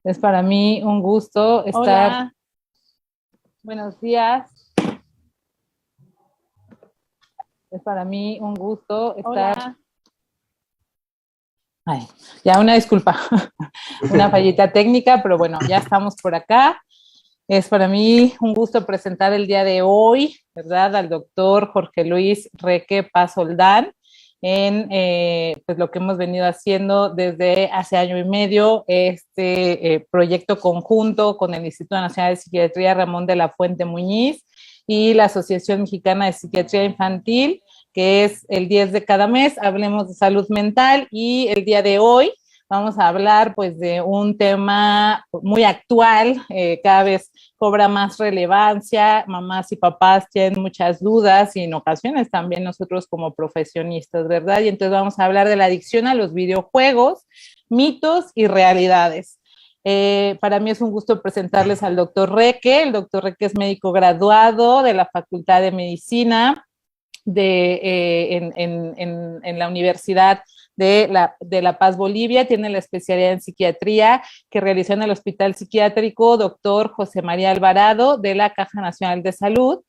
Es para mí un gusto estar... Hola. Buenos días. Es para mí un gusto estar... Hola. Ay, ya una disculpa, una fallita técnica, pero bueno, ya estamos por acá. Es para mí un gusto presentar el día de hoy, ¿verdad?, al doctor Jorge Luis Reque Paz Oldán en pues lo que hemos venido haciendo desde hace año y medio, proyecto conjunto con el Instituto Nacional de Psiquiatría Ramón de la Fuente Muñiz y la Asociación Mexicana de Psiquiatría Infantil, que es el 10 de cada mes, hablemos de salud mental, y el día de hoy vamos a hablar pues de un tema muy actual, cada vez cobra más relevancia, mamás y papás tienen muchas dudas y en ocasiones también nosotros como profesionistas, ¿verdad? Y entonces vamos a hablar de la adicción a los videojuegos, mitos y realidades. Para mí es un gusto presentarles al doctor Reque. El doctor Reque es médico graduado de la Facultad de Medicina en la Universidad de La Paz, Bolivia. Tiene la especialidad en psiquiatría que realizó en el Hospital Psiquiátrico Dr. José María Alvarado de la Caja Nacional de Salud.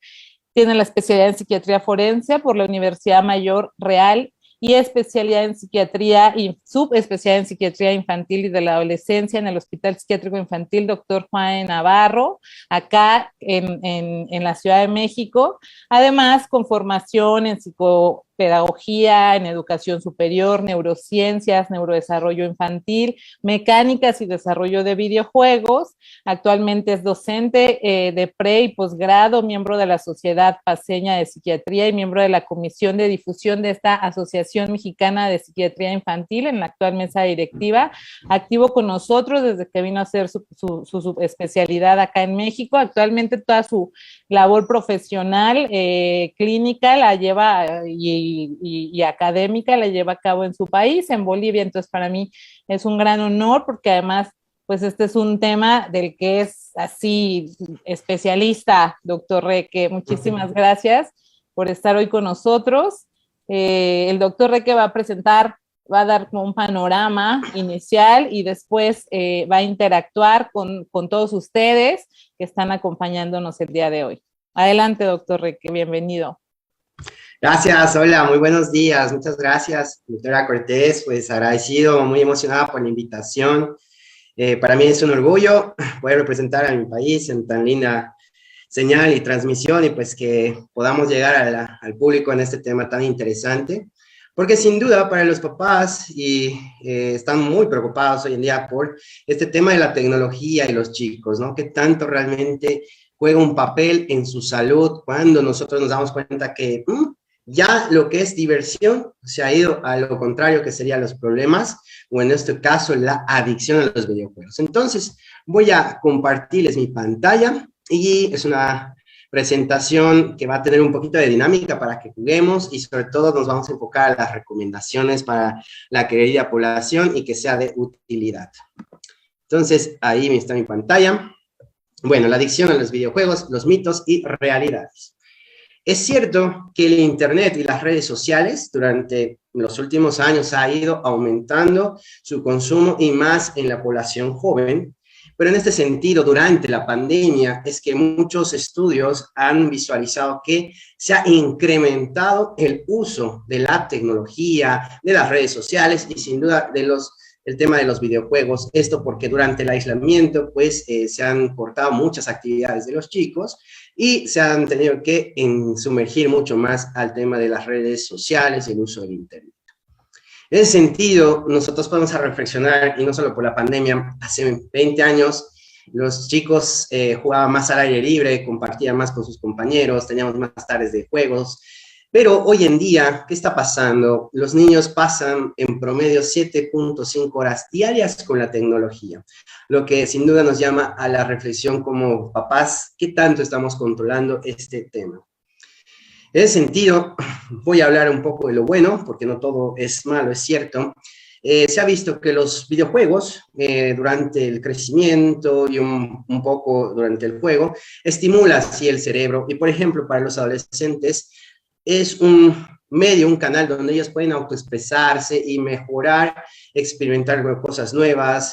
Tiene la especialidad en psiquiatría forense por la Universidad Mayor Real y especialidad en psiquiatría y subespecialidad en psiquiatría infantil y de la adolescencia en el Hospital Psiquiátrico Infantil Dr. Juan Navarro, acá en la Ciudad de México. Además, con formación en psicopedagogía, en educación superior, neurociencias, neurodesarrollo infantil, mecánicas y desarrollo de videojuegos. Actualmente es docente de pre y posgrado, miembro de la Sociedad Paceña de Psiquiatría y miembro de la Comisión de Difusión de esta Asociación Mexicana de Psiquiatría Infantil en la actual mesa directiva. Activo con nosotros desde que vino a hacer su especialidad acá en México. Actualmente toda su labor profesional, clínica, la lleva y académica la lleva a cabo en su país, en Bolivia. Entonces para mí es un gran honor porque además pues este es un tema del que es así especialista, doctor Reque. Muchísimas gracias por estar hoy con nosotros. El doctor Reque va a dar como un panorama inicial y después va a interactuar con todos ustedes que están acompañándonos el día de hoy. Adelante, doctor Reque, bienvenido. Gracias, hola, muy buenos días. Muchas gracias, doctora Cortés, pues agradecido, muy emocionada por la invitación. Para mí es un orgullo poder representar a mi país en tan linda señal y transmisión y pues que podamos llegar al público en este tema tan interesante, porque sin duda para los papás están muy preocupados hoy en día por este tema de la tecnología y los chicos, ¿no? Que tanto realmente juega un papel en su salud cuando nosotros nos damos cuenta que ya lo que es diversión se ha ido a lo contrario, que serían los problemas, o en este caso la adicción a los videojuegos. Entonces, voy a compartirles mi pantalla y es una presentación que va a tener un poquito de dinámica para que juguemos y sobre todo nos vamos a enfocar a las recomendaciones para la querida población y que sea de utilidad. Entonces, ahí está mi pantalla. Bueno, la adicción a los videojuegos, los mitos y realidades. Es cierto que el Internet y las redes sociales durante los últimos años ha ido aumentando su consumo y más en la población joven, pero en este sentido, durante la pandemia, es que muchos estudios han visualizado que se ha incrementado el uso de la tecnología, de las redes sociales y sin duda el tema de los videojuegos. Esto porque durante el aislamiento, pues, se han cortado muchas actividades de los chicos y se han tenido que sumergir mucho más al tema de las redes sociales y el uso del Internet. En ese sentido, nosotros podemos reflexionar, y no solo por la pandemia, hace 20 años los chicos jugaban más al aire libre, compartían más con sus compañeros, teníamos más tardes de juegos, pero hoy en día, ¿qué está pasando? Los niños pasan en promedio 7.5 horas diarias con la tecnología, lo que sin duda nos llama a la reflexión como papás, ¿qué tanto estamos controlando este tema? En ese sentido, voy a hablar un poco de lo bueno, porque no todo es malo, es cierto. Se ha visto que los videojuegos, durante el crecimiento y un poco durante el juego, estimula así el cerebro. Y, por ejemplo, para los adolescentes es un medio, un canal donde ellos pueden autoexpresarse y mejorar, experimentar cosas nuevas.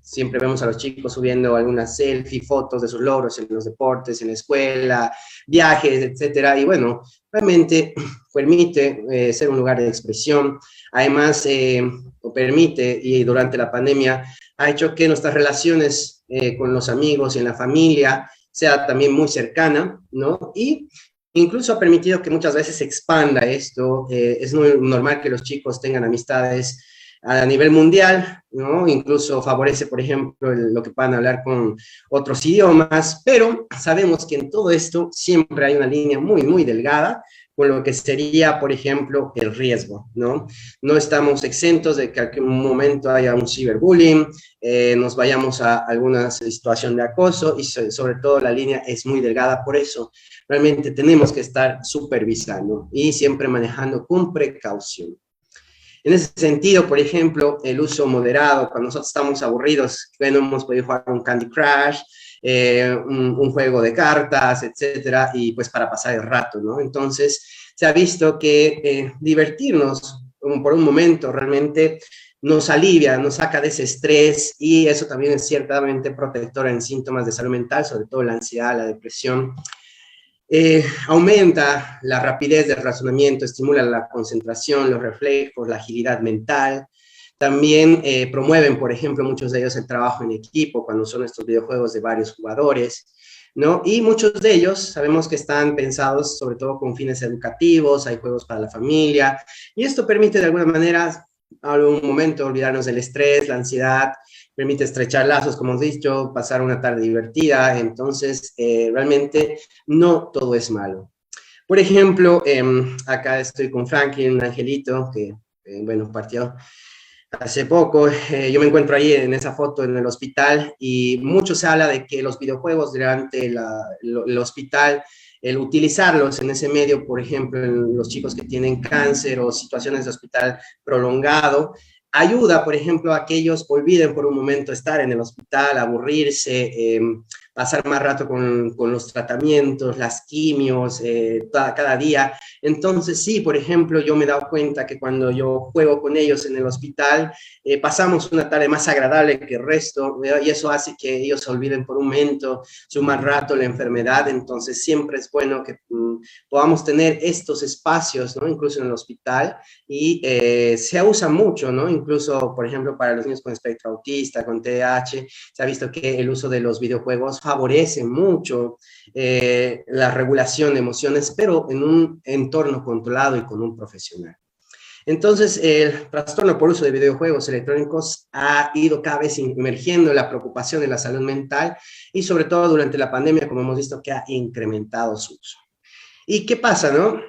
Siempre vemos a los chicos subiendo algunas selfies, fotos de sus logros en los deportes, en la escuela, viajes, etcétera. Y bueno, realmente permite ser un lugar de expresión. Además, permite, y durante la pandemia, ha hecho que nuestras relaciones con los amigos y en la familia sea también muy cercana, ¿no? Y incluso ha permitido que muchas veces se expanda esto. Es muy normal que los chicos tengan amistades a nivel mundial, ¿no? Incluso favorece, por ejemplo, lo que puedan hablar con otros idiomas, pero sabemos que en todo esto siempre hay una línea muy, muy delgada con lo que sería, por ejemplo, el riesgo, ¿no? No estamos exentos de que en algún momento haya un ciberbullying, nos vayamos a alguna situación de acoso y sobre todo la línea es muy delgada, por eso realmente tenemos que estar supervisando y siempre manejando con precaución. En ese sentido, por ejemplo, el uso moderado, cuando nosotros estamos aburridos, que no hemos podido jugar un Candy Crush, un juego de cartas, etcétera, y pues para pasar el rato, ¿no? Entonces, se ha visto que divertirnos por un momento realmente nos alivia, nos saca de ese estrés y eso también es ciertamente protector en síntomas de salud mental, sobre todo la ansiedad, la depresión. Aumenta la rapidez del razonamiento, estimula la concentración, los reflejos, la agilidad mental. También promueven, por ejemplo, muchos de ellos el trabajo en equipo cuando son estos videojuegos de varios jugadores, ¿no? Y muchos de ellos sabemos que están pensados sobre todo con fines educativos, hay juegos para la familia, y esto permite de alguna manera a un momento olvidarnos del estrés, la ansiedad, permite estrechar lazos, como hemos dicho, pasar una tarde divertida, entonces realmente no todo es malo. Por ejemplo, acá estoy con Franklin, un angelito, que, bueno, partió hace poco. Yo me encuentro ahí en esa foto en el hospital y mucho se habla de que los videojuegos durante el hospital, el utilizarlos en ese medio, por ejemplo, en los chicos que tienen cáncer o situaciones de hospital prolongado, ayuda, por ejemplo, a que ellos olviden por un momento estar en el hospital, aburrirse, pasar más rato con los tratamientos, las quimios, cada día. Entonces, sí, por ejemplo, yo me he dado cuenta que cuando yo juego con ellos en el hospital, pasamos una tarde más agradable que el resto, y eso hace que ellos olviden por un momento su mal rato, la enfermedad. Entonces, siempre es bueno que podamos tener estos espacios, ¿no? Incluso en el hospital, y se usa mucho, ¿no? Incluso, por ejemplo, para los niños con espectro autista, con TDAH, se ha visto que el uso de los videojuegos favorece mucho la regulación de emociones, pero en un entorno controlado y con un profesional. Entonces, el trastorno por uso de videojuegos electrónicos ha ido cada vez emergiendo la preocupación de la salud mental y sobre todo durante la pandemia, como hemos visto, que ha incrementado su uso. ¿Y qué pasa, no?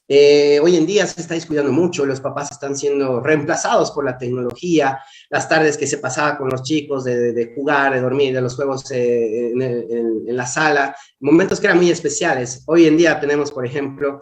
Hoy en día se está descuidando mucho, los papás están siendo reemplazados por la tecnología, las tardes que se pasaba con los chicos de jugar, de dormir, de los juegos en la sala, momentos que eran muy especiales. Hoy en día tenemos, por ejemplo,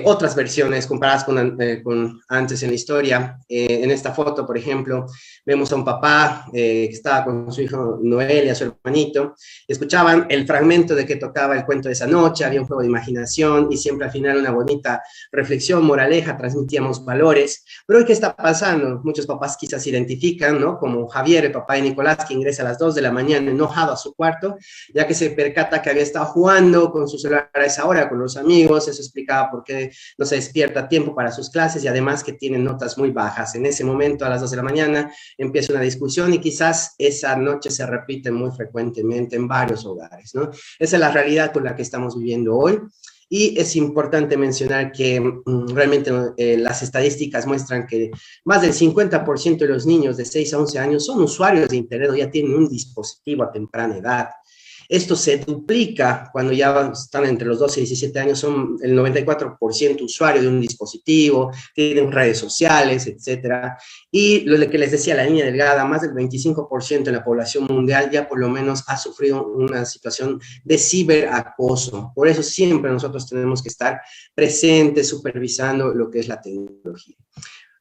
otras versiones comparadas con antes en la historia. En esta foto, por ejemplo, vemos a un papá que estaba con su hijo Noel y a su hermanito, escuchaban el fragmento de que tocaba el cuento de esa noche, había un juego de imaginación y siempre al final una bonita reflexión, moraleja, transmitíamos valores. Pero hoy, ¿qué está pasando? Muchos papás quizás se identifican, ¿no? Como Javier, el papá de Nicolás, que ingresa a las 2 de la mañana enojado a su cuarto, ya que se percata que había estado jugando con su celular a esa hora, con los amigos. Eso explicaba por qué no se despierta a tiempo para sus clases y además que tiene notas muy bajas. En ese momento, a las 2 de la mañana, empieza una discusión y quizás esa noche se repite muy frecuentemente en varios hogares, ¿no? Esa es la realidad con la que estamos viviendo hoy. Y es importante mencionar que realmente las estadísticas muestran que más del 50% de los niños de 6 a 11 años son usuarios de Internet o ya tienen un dispositivo a temprana edad. Esto se duplica cuando ya están entre los 12 y 17 años, son el 94% usuario de un dispositivo, tienen redes sociales, etcétera. Y lo que les decía, la línea delgada, más del 25% de la población mundial ya por lo menos ha sufrido una situación de ciberacoso. Por eso siempre nosotros tenemos que estar presentes, supervisando lo que es la tecnología.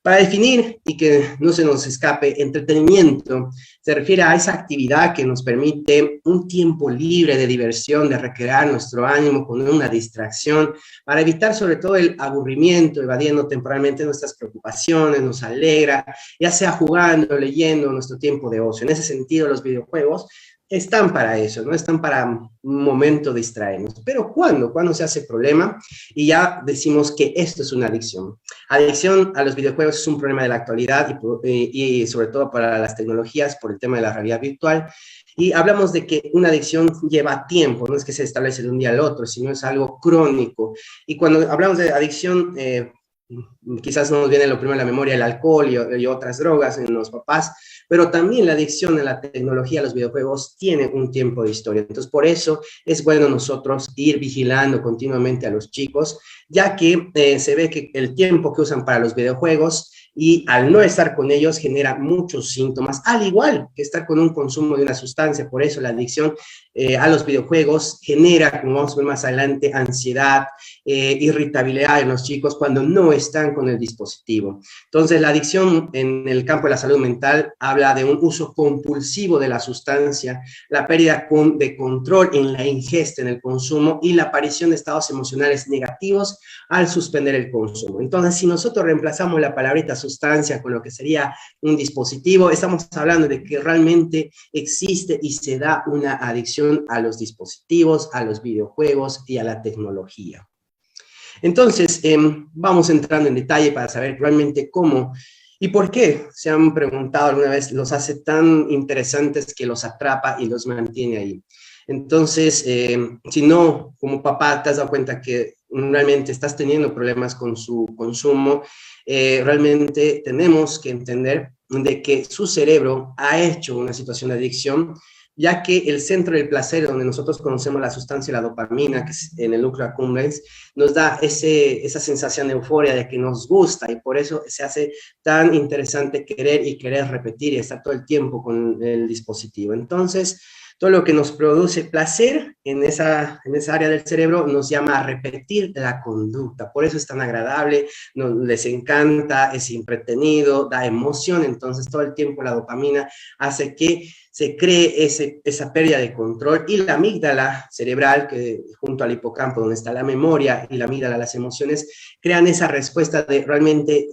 Para definir y que no se nos escape, entretenimiento se refiere a esa actividad que nos permite un tiempo libre de diversión, de recrear nuestro ánimo con una distracción, para evitar sobre todo el aburrimiento, evadiendo temporalmente nuestras preocupaciones, nos alegra, ya sea jugando, leyendo, nuestro tiempo de ocio. En ese sentido, los videojuegos están para eso, ¿no? Están para un momento de distraernos. Pero ¿cuándo? ¿Cuándo se hace problema? Y ya decimos que esto es una adicción. Adicción a los videojuegos es un problema de la actualidad y sobre todo para las tecnologías por el tema de la realidad virtual. Y hablamos de que una adicción lleva tiempo, no es que se establece de un día al otro, sino es algo crónico. Y cuando hablamos de adicción, quizás nos viene lo primero a la memoria el alcohol y otras drogas en los papás, pero también la adicción a la tecnología, a los videojuegos, tiene un tiempo de historia. Entonces, por eso es bueno nosotros ir vigilando continuamente a los chicos, ya que se ve que el tiempo que usan para los videojuegos y al no estar con ellos genera muchos síntomas, al igual que estar con un consumo de una sustancia. Por eso la adicción a los videojuegos genera, como vamos a ver más adelante, ansiedad, irritabilidad en los chicos cuando no están con el dispositivo. Entonces, la adicción en el campo de la salud mental habla de un uso compulsivo de la sustancia, la pérdida de control en la ingesta, en el consumo y la aparición de estados emocionales negativos al suspender el consumo. Entonces, si nosotros reemplazamos la palabrita sustancia con lo que sería un dispositivo, estamos hablando de que realmente existe y se da una adicción a los dispositivos, a los videojuegos y a la tecnología. Entonces, vamos entrando en detalle para saber realmente cómo y por qué, se han preguntado alguna vez, los hace tan interesantes que los atrapa y los mantiene ahí. Entonces, si no, como papá, te has dado cuenta que realmente estás teniendo problemas con su consumo, realmente tenemos que entender de que su cerebro ha hecho una situación de adicción, ya que el centro del placer, donde nosotros conocemos la sustancia, la dopamina, que es en el núcleo accumbens, nos da esa sensación de euforia, de que nos gusta, y por eso se hace tan interesante querer y querer repetir y estar todo el tiempo con el dispositivo. Entonces, todo lo que nos produce placer en esa área del cerebro nos llama a repetir la conducta. Por eso es tan agradable, les encanta, es entretenido, da emoción. Entonces, todo el tiempo la dopamina hace que se cree esa pérdida de control, y la amígdala cerebral, que junto al hipocampo, donde está la memoria, y la amígdala, las emociones, crean esa respuesta de realmente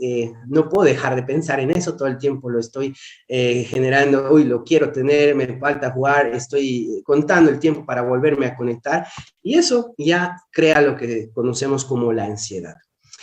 no puedo dejar de pensar en eso, todo el tiempo lo estoy generando, uy, lo quiero tener, me falta jugar, estoy contando el tiempo para volverme a conectar, y eso ya crea lo que conocemos como la ansiedad.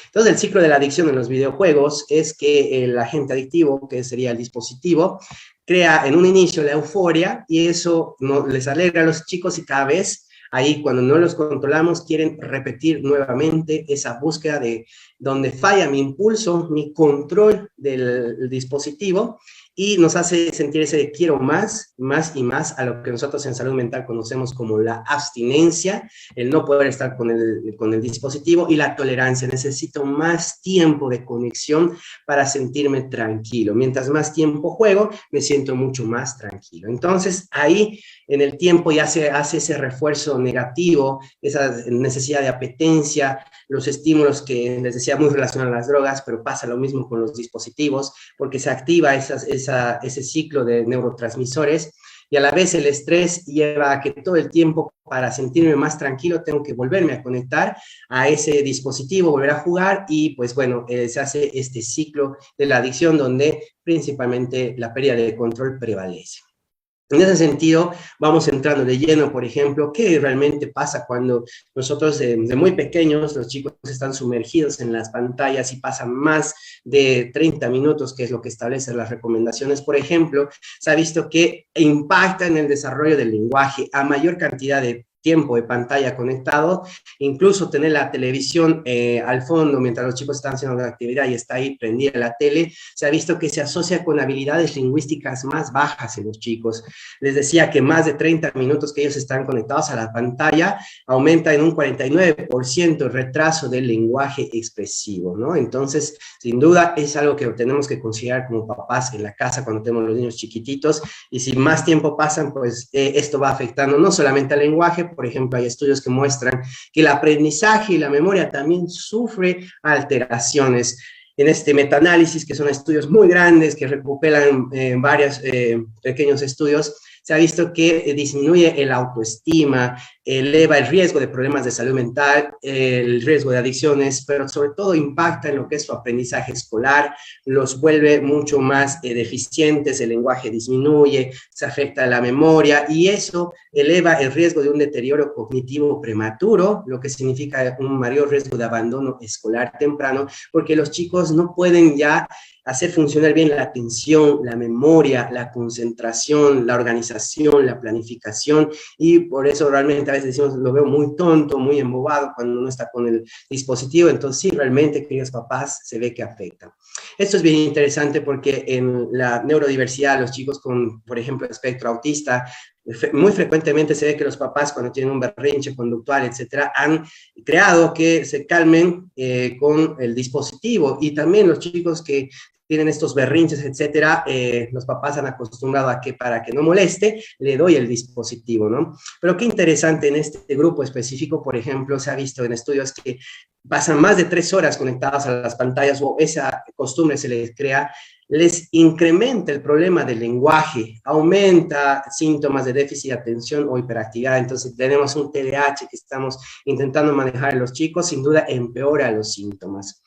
Entonces, el ciclo de la adicción en los videojuegos es que el agente adictivo, que sería el dispositivo, crea en un inicio la euforia, y eso les alegra a los chicos, y cada vez ahí, cuando no los controlamos, quieren repetir nuevamente esa búsqueda de donde falla mi impulso, mi control del dispositivo, y nos hace sentir ese de quiero más, más y más, a lo que nosotros en salud mental conocemos como la abstinencia, el no poder estar con el dispositivo, y la tolerancia, necesito más tiempo de conexión para sentirme tranquilo. Mientras más tiempo juego, me siento mucho más tranquilo. Entonces, ahí en el tiempo ya se hace ese refuerzo negativo, esa necesidad de apetencia, los estímulos que les decía muy relacionados a las drogas, pero pasa lo mismo con los dispositivos, porque se activa ese ciclo de neurotransmisores, y a la vez el estrés lleva a que todo el tiempo, para sentirme más tranquilo, tengo que volverme a conectar a ese dispositivo, volver a jugar, y pues bueno, se hace este ciclo de la adicción donde principalmente la pérdida de control prevalece. En ese sentido, vamos entrando de lleno, por ejemplo, qué realmente pasa cuando nosotros de muy pequeños, los chicos están sumergidos en las pantallas y pasan más de 30 minutos, que es lo que establecen las recomendaciones. Por ejemplo, se ha visto que impacta en el desarrollo del lenguaje a mayor cantidad de tiempo de pantalla conectado, incluso tener la televisión al fondo mientras los chicos están haciendo la actividad y está ahí prendida la tele, se ha visto que se asocia con habilidades lingüísticas más bajas en los chicos. Les decía que más de 30 minutos que ellos están conectados a la pantalla aumenta en un 49% el retraso del lenguaje expresivo, ¿no? Entonces, sin duda, es algo que tenemos que considerar como papás en la casa cuando tenemos los niños chiquititos, y si más tiempo pasan, pues esto va afectando no solamente al lenguaje. Por ejemplo, hay estudios que muestran que el aprendizaje y la memoria también sufre alteraciones. en este metaanálisis, que son estudios muy grandes que recopilan varios pequeños estudios, se ha visto que disminuye el autoestima, eleva el riesgo de problemas de salud mental, el riesgo de adicciones, pero sobre todo impacta en lo que es su aprendizaje escolar, los vuelve mucho más deficientes, el lenguaje disminuye, se afecta la memoria y eso eleva el riesgo de un deterioro cognitivo prematuro, lo que significa un mayor riesgo de abandono escolar temprano, porque los chicos no pueden ya hacer funcionar bien la atención, la memoria, la concentración, la organización, la planificación, y por eso realmente a veces decimos, lo veo muy tonto, muy embobado cuando uno está con el dispositivo. Entonces sí, realmente, queridos papás, se ve que afecta. Esto es bien interesante porque en la neurodiversidad, los chicos con, por ejemplo, espectro autista, muy frecuentemente se ve que los papás, cuando tienen un berrinche conductual, etcétera, han creado que se calmen con el dispositivo, y también los chicos que tienen estos berrinches, etcétera, los papás han acostumbrado a que para que no moleste, le doy el dispositivo, ¿no? Pero qué interesante, en este grupo específico, por ejemplo, se ha visto en estudios que pasan más de 3 horas conectados a las pantallas, o esa costumbre se les crea, les incrementa el problema del lenguaje, aumenta síntomas de déficit de atención o hiperactividad. Entonces tenemos un TDAH que estamos intentando manejar en los chicos, sin duda empeora los síntomas.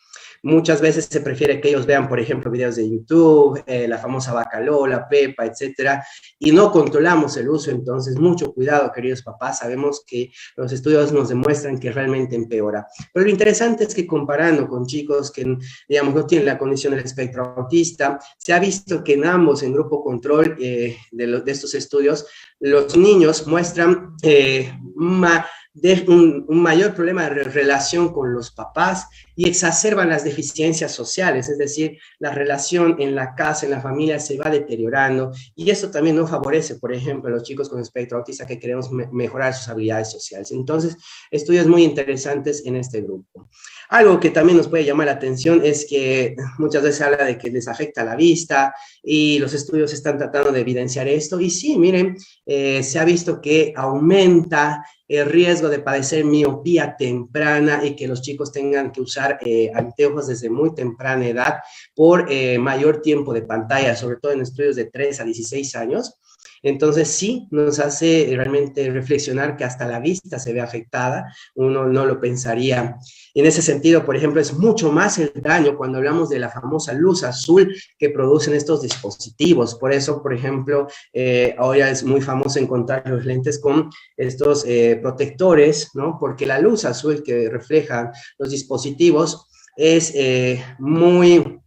Muchas veces se prefiere que ellos vean, por ejemplo, videos de YouTube, la famosa vaca Lola, Pepa, etcétera, y no controlamos el uso. Entonces, mucho cuidado, queridos papás. Sabemos que los estudios nos demuestran que realmente empeora. Pero lo interesante es que comparando con chicos que, digamos, no tienen la condición del espectro autista, se ha visto que en ambos, en grupo control de estos estudios, los niños muestran un mayor problema de relación con los papás y exacerban las deficiencias sociales, es decir, la relación en la casa, en la familia se va deteriorando, y eso también no favorece, por ejemplo, a los chicos con espectro autista que queremos mejorar sus habilidades sociales. Entonces, estudios muy interesantes en este grupo. Algo que también nos puede llamar la atención es que muchas veces se habla de que les afecta la vista, y los estudios están tratando de evidenciar esto, y sí, miren, se ha visto que aumenta el riesgo de padecer miopía temprana y que los chicos tengan que usar anteojos desde muy temprana edad por mayor tiempo de pantalla, sobre todo en estudios de 3 a 16 años. Entonces sí, nos hace realmente reflexionar que hasta la vista se ve afectada, uno no lo pensaría. En ese sentido, por ejemplo, es mucho más el daño cuando hablamos de la famosa luz azul que producen estos dispositivos. Por eso, por ejemplo, ahora es muy famoso encontrar los lentes con estos protectores, ¿no? Porque la luz azul que reflejan los dispositivos es muy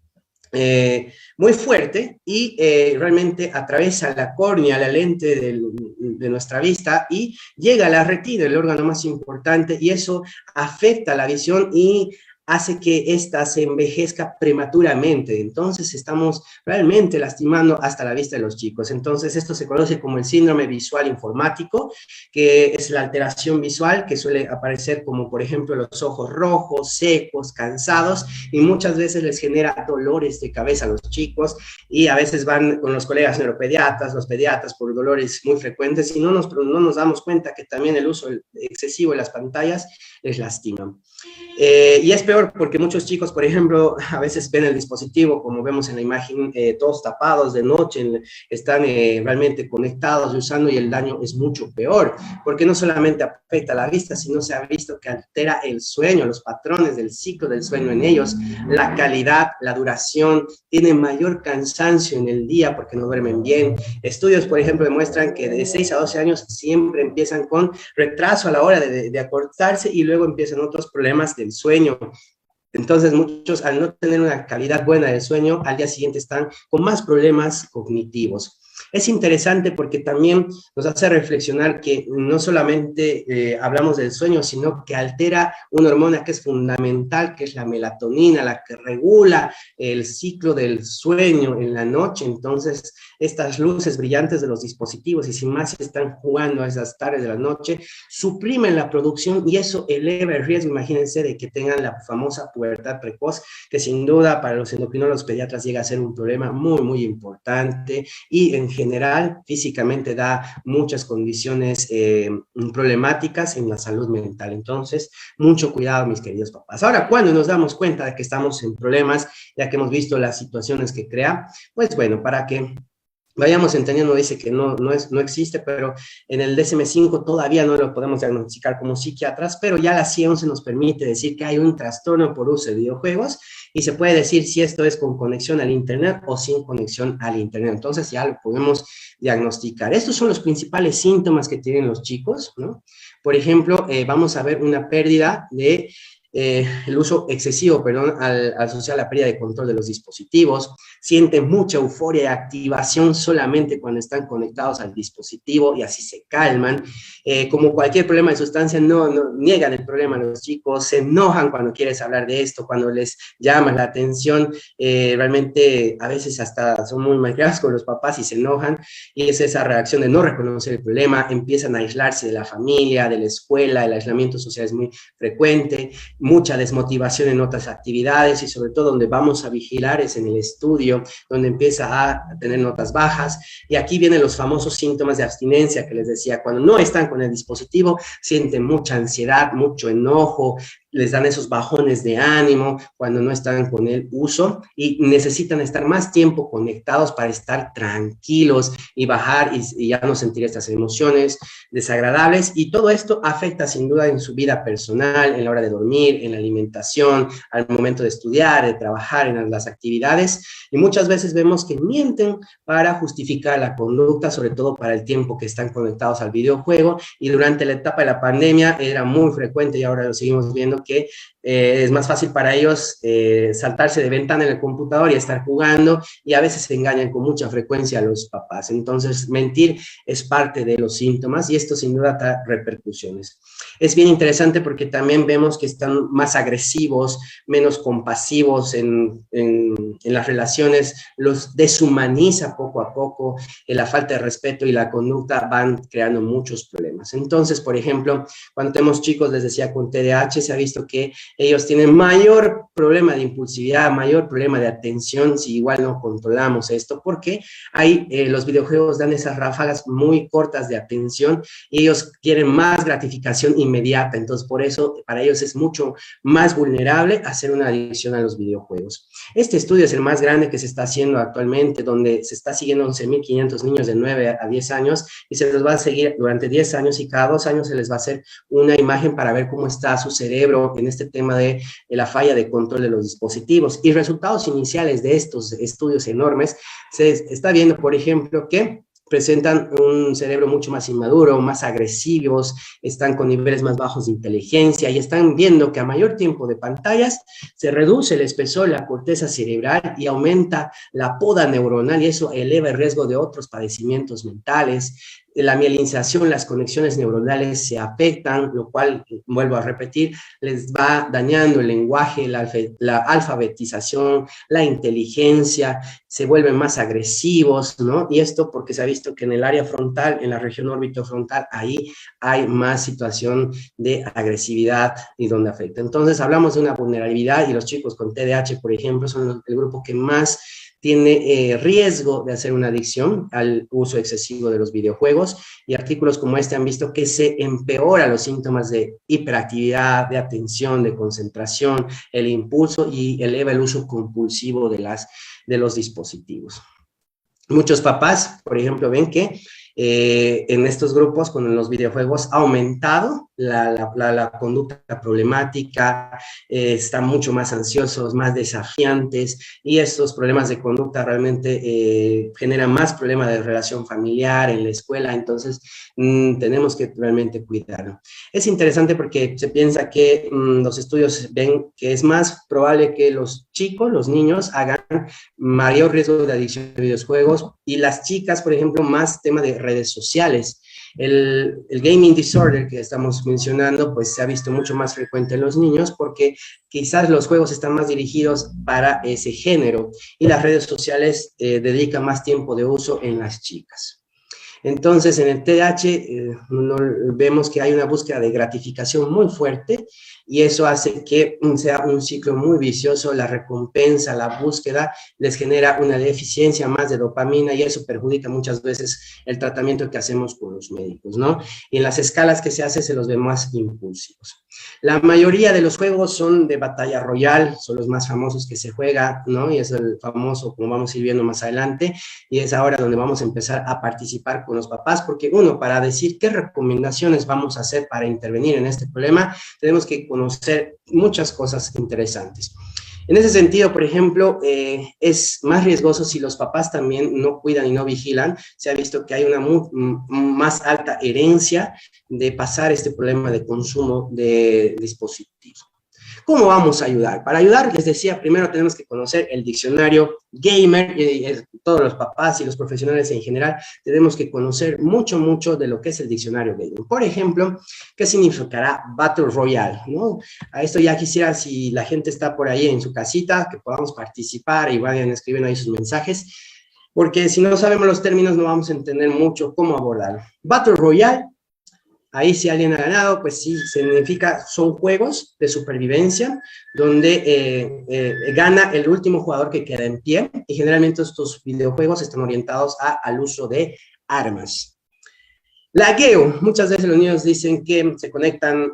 fuerte, y realmente atraviesa la córnea, la lente de nuestra vista, y llega a la retina, el órgano más importante, y eso afecta la visión y hace que ésta se envejezca prematuramente. Entonces estamos realmente lastimando hasta la vista de los chicos. Entonces esto se conoce como el síndrome visual informático, que es la alteración visual que suele aparecer como, por ejemplo, los ojos rojos, secos, cansados, y muchas veces les genera dolores de cabeza a los chicos, y a veces van con los colegas neuropediatras, los pediatras, por dolores muy frecuentes, y no nos damos cuenta que también el uso excesivo de las pantallas les lastima. Y es peor porque muchos chicos, por ejemplo, a veces ven el dispositivo, como vemos en la imagen, todos tapados de noche, están realmente conectados y usando, y el daño es mucho peor, porque no solamente afecta la vista, sino se ha visto que altera el sueño, los patrones del ciclo del sueño en ellos, la calidad, la duración, tienen mayor cansancio en el día porque no duermen bien. Estudios, por ejemplo, demuestran que de 6 a 12 años siempre empiezan con retraso a la hora de acostarse, y luego empiezan otros problemas del sueño. Entonces, muchos, al no tener una calidad buena del sueño, al día siguiente están con más problemas cognitivos. Es interesante porque también nos hace reflexionar que no solamente hablamos del sueño, sino que altera una hormona que es fundamental, que es la melatonina, la que regula el ciclo del sueño en la noche. Entonces, estas luces brillantes de los dispositivos, y sin más están jugando a esas tardes de la noche, suprimen la producción, y eso eleva el riesgo, imagínense, de que tengan la famosa pubertad precoz, que sin duda para los endocrinólogos pediatras llega a ser un problema muy, muy importante, y en en general físicamente da muchas condiciones problemáticas en la salud mental. Entonces, mucho cuidado, mis queridos papás. Ahora, cuando nos damos cuenta de que estamos en problemas, ya que hemos visto las situaciones que crea, pues bueno, para que vayamos entendiendo, dice que no existe, pero en el DSM-5 todavía no lo podemos diagnosticar como psiquiatras, pero ya la ciencia nos permite decir que hay un trastorno por uso de videojuegos y se puede decir si esto es con conexión al Internet o sin conexión al Internet. Entonces ya lo podemos diagnosticar. Estos son los principales síntomas que tienen los chicos, ¿no? Por ejemplo, vamos a ver una pérdida de el uso excesivo, perdón, al asociar la pérdida de control de los dispositivos, sienten mucha euforia y activación solamente cuando están conectados al dispositivo y así se calman. Como cualquier problema de sustancia, no niegan el problema a los chicos, se enojan cuando quieres hablar de esto, cuando les llama la atención, realmente a veces hasta son muy malcriados con los papás y se enojan, y es esa reacción de no reconocer el problema, empiezan a aislarse de la familia, de la escuela, el aislamiento social es muy frecuente, mucha desmotivación en otras actividades y sobre todo donde vamos a vigilar es en el estudio, donde empieza a tener notas bajas. Y aquí vienen los famosos síntomas de abstinencia que les decía, cuando no están con el dispositivo, sienten mucha ansiedad, mucho enojo, les dan esos bajones de ánimo cuando no están con el uso y necesitan estar más tiempo conectados para estar tranquilos y bajar y ya no sentir estas emociones desagradables, y todo esto afecta sin duda en su vida personal, en la hora de dormir, en la alimentación, al momento de estudiar, de trabajar, en las actividades, y muchas veces vemos que mienten para justificar la conducta, sobre todo para el tiempo que están conectados al videojuego, y durante la etapa de la pandemia era muy frecuente y ahora lo seguimos viendo que es más fácil para ellos saltarse de ventana en el computador y estar jugando, y a veces se engañan con mucha frecuencia a los papás. Entonces, mentir es parte de los síntomas y esto sin duda da repercusiones. Es bien interesante porque también vemos que están más agresivos, menos compasivos en las relaciones, los deshumaniza poco a poco, la falta de respeto y la conducta van creando muchos problemas. Entonces, por ejemplo, cuando tenemos chicos, les decía, con TDAH, se ha visto que ellos tienen mayor problema de impulsividad, mayor problema de atención si igual no controlamos esto, porque hay, los videojuegos dan esas ráfagas muy cortas de atención y ellos quieren más gratificación inmediata, entonces por eso para ellos es mucho más vulnerable hacer una adicción a los videojuegos. Este estudio es el más grande que se está haciendo actualmente, donde se está siguiendo 11.500 niños de 9 a 10 años y se los va a seguir durante 10 años y cada 2 años se les va a hacer una imagen para ver cómo está su cerebro en este tema de la falla de control de los dispositivos. Y resultados iniciales de estos estudios enormes, se está viendo, por ejemplo, que presentan un cerebro mucho más inmaduro, más agresivos, están con niveles más bajos de inteligencia y están viendo que a mayor tiempo de pantallas se reduce el espesor de la corteza cerebral y aumenta la poda neuronal y eso eleva el riesgo de otros padecimientos mentales. La mielinización, las conexiones neuronales se afectan, lo cual, vuelvo a repetir, les va dañando el lenguaje, la alfabetización, la inteligencia, se vuelven más agresivos, ¿no? Y esto porque se ha visto que en el área frontal, en la región orbitofrontal, ahí hay más situación de agresividad y donde afecta. Entonces, hablamos de una vulnerabilidad y los chicos con TDAH, por ejemplo, son el grupo que más tiene riesgo de hacer una adicción al uso excesivo de los videojuegos, y artículos como este han visto que se empeoran los síntomas de hiperactividad, de atención, de concentración, el impulso y eleva el uso compulsivo de los dispositivos. Muchos papás, por ejemplo, ven que en estos grupos con los videojuegos ha aumentado la conducta problemática, están mucho más ansiosos, más desafiantes, y estos problemas de conducta realmente generan más problemas de relación familiar en la escuela, entonces tenemos que realmente cuidarlo. Es interesante porque se piensa que los estudios ven que es más probable que los chicos, los niños, hagan mayor riesgo de adicción a videojuegos, y las chicas, por ejemplo, más tema de redes sociales. El gaming disorder que estamos mencionando, pues se ha visto mucho más frecuente en los niños porque quizás los juegos están más dirigidos para ese género y las redes sociales dedican más tiempo de uso en las chicas. Entonces, en el TDAH vemos que hay una búsqueda de gratificación muy fuerte y eso hace que sea un ciclo muy vicioso. La recompensa, la búsqueda les genera una deficiencia más de dopamina y eso perjudica muchas veces el tratamiento que hacemos con los médicos, ¿no? Y en las escalas que se hace se los ve más impulsivos. La mayoría de los juegos son de batalla royal, son los más famosos que se juega, ¿no? Y es el famoso, como vamos a ir viendo más adelante, y es ahora donde vamos a empezar a participar con los papás, porque uno, para decir qué recomendaciones vamos a hacer para intervenir en este problema, tenemos que conocer muchas cosas interesantes. En ese sentido, por ejemplo, es más riesgoso si los papás también no cuidan y no vigilan. Se ha visto que hay una más alta herencia de pasar este problema de consumo de dispositivos. ¿Cómo vamos a ayudar? Para ayudar, les decía, primero tenemos que conocer el diccionario gamer, y todos los papás y los profesionales en general tenemos que conocer mucho de lo que es el diccionario gamer. Por ejemplo, ¿qué significará Battle Royale? ¿No? A esto ya quisiera, si la gente está por ahí en su casita, que podamos participar y vayan escribiendo ahí sus mensajes, porque si no sabemos los términos no vamos a entender mucho cómo abordarlo. Battle Royale, ahí si alguien ha ganado, pues sí, significa, son juegos de supervivencia donde gana el último jugador que queda en pie, y generalmente estos videojuegos están orientados al uso de armas. Lagueo, muchas veces los niños dicen que se conectan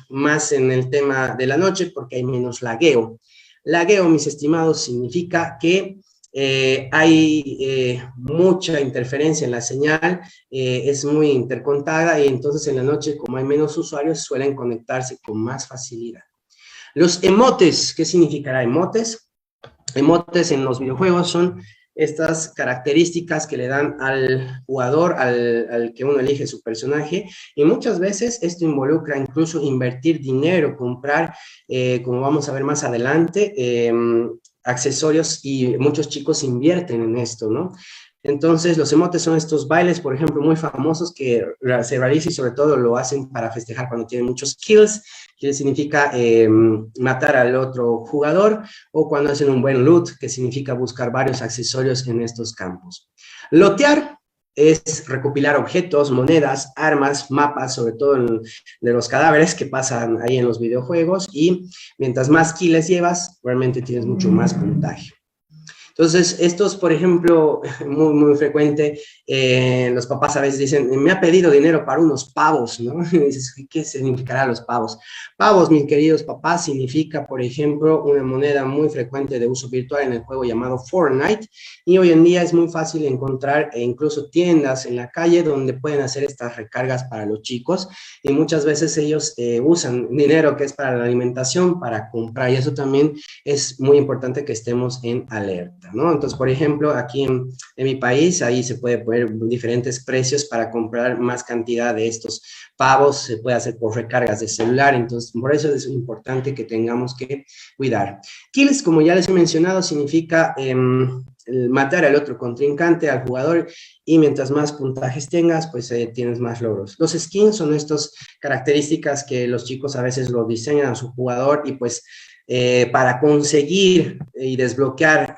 más en el tema de la noche porque hay menos lagueo. Lagueo, mis estimados, significa que hay mucha interferencia en la señal, es muy intercontada y entonces en la noche, como hay menos usuarios, suelen conectarse con más facilidad. Los emotes, ¿qué significará emotes? Emotes en los videojuegos son estas características que le dan al jugador, al que uno elige su personaje, y muchas veces esto involucra incluso invertir dinero, comprar, como vamos a ver más adelante, accesorios, y muchos chicos invierten en esto, ¿no? Entonces, los emotes son estos bailes, por ejemplo, muy famosos que se realizan y sobre todo lo hacen para festejar cuando tienen muchos kills, que significa matar al otro jugador, o cuando hacen un buen loot, que significa buscar varios accesorios en estos campos. Lotear es recopilar objetos, monedas, armas, mapas, sobre todo de los cadáveres que pasan ahí en los videojuegos, y mientras más kills llevas, realmente tienes mucho más puntaje. Entonces, estos, por ejemplo, muy frecuente, los papás a veces dicen, me ha pedido dinero para unos pavos, ¿no? Y dices, ¿qué significará los pavos? Pavos, mis queridos papás, significa, por ejemplo, una moneda muy frecuente de uso virtual en el juego llamado Fortnite, y hoy en día es muy fácil encontrar incluso tiendas en la calle donde pueden hacer estas recargas para los chicos, y muchas veces ellos usan dinero que es para la alimentación para comprar, y eso también es muy importante que estemos en alerta, ¿no? Entonces, por ejemplo, aquí en mi país, ahí se puede poner diferentes precios para comprar más cantidad de estos pavos, se puede hacer por recargas de celular, entonces por eso es importante que tengamos que cuidar. Kills, como ya les he mencionado, significa matar al otro contrincante, al jugador, y mientras más puntajes tengas, pues tienes más logros. Los skins son estas características que los chicos a veces lo diseñan a su jugador, y pues para conseguir y desbloquear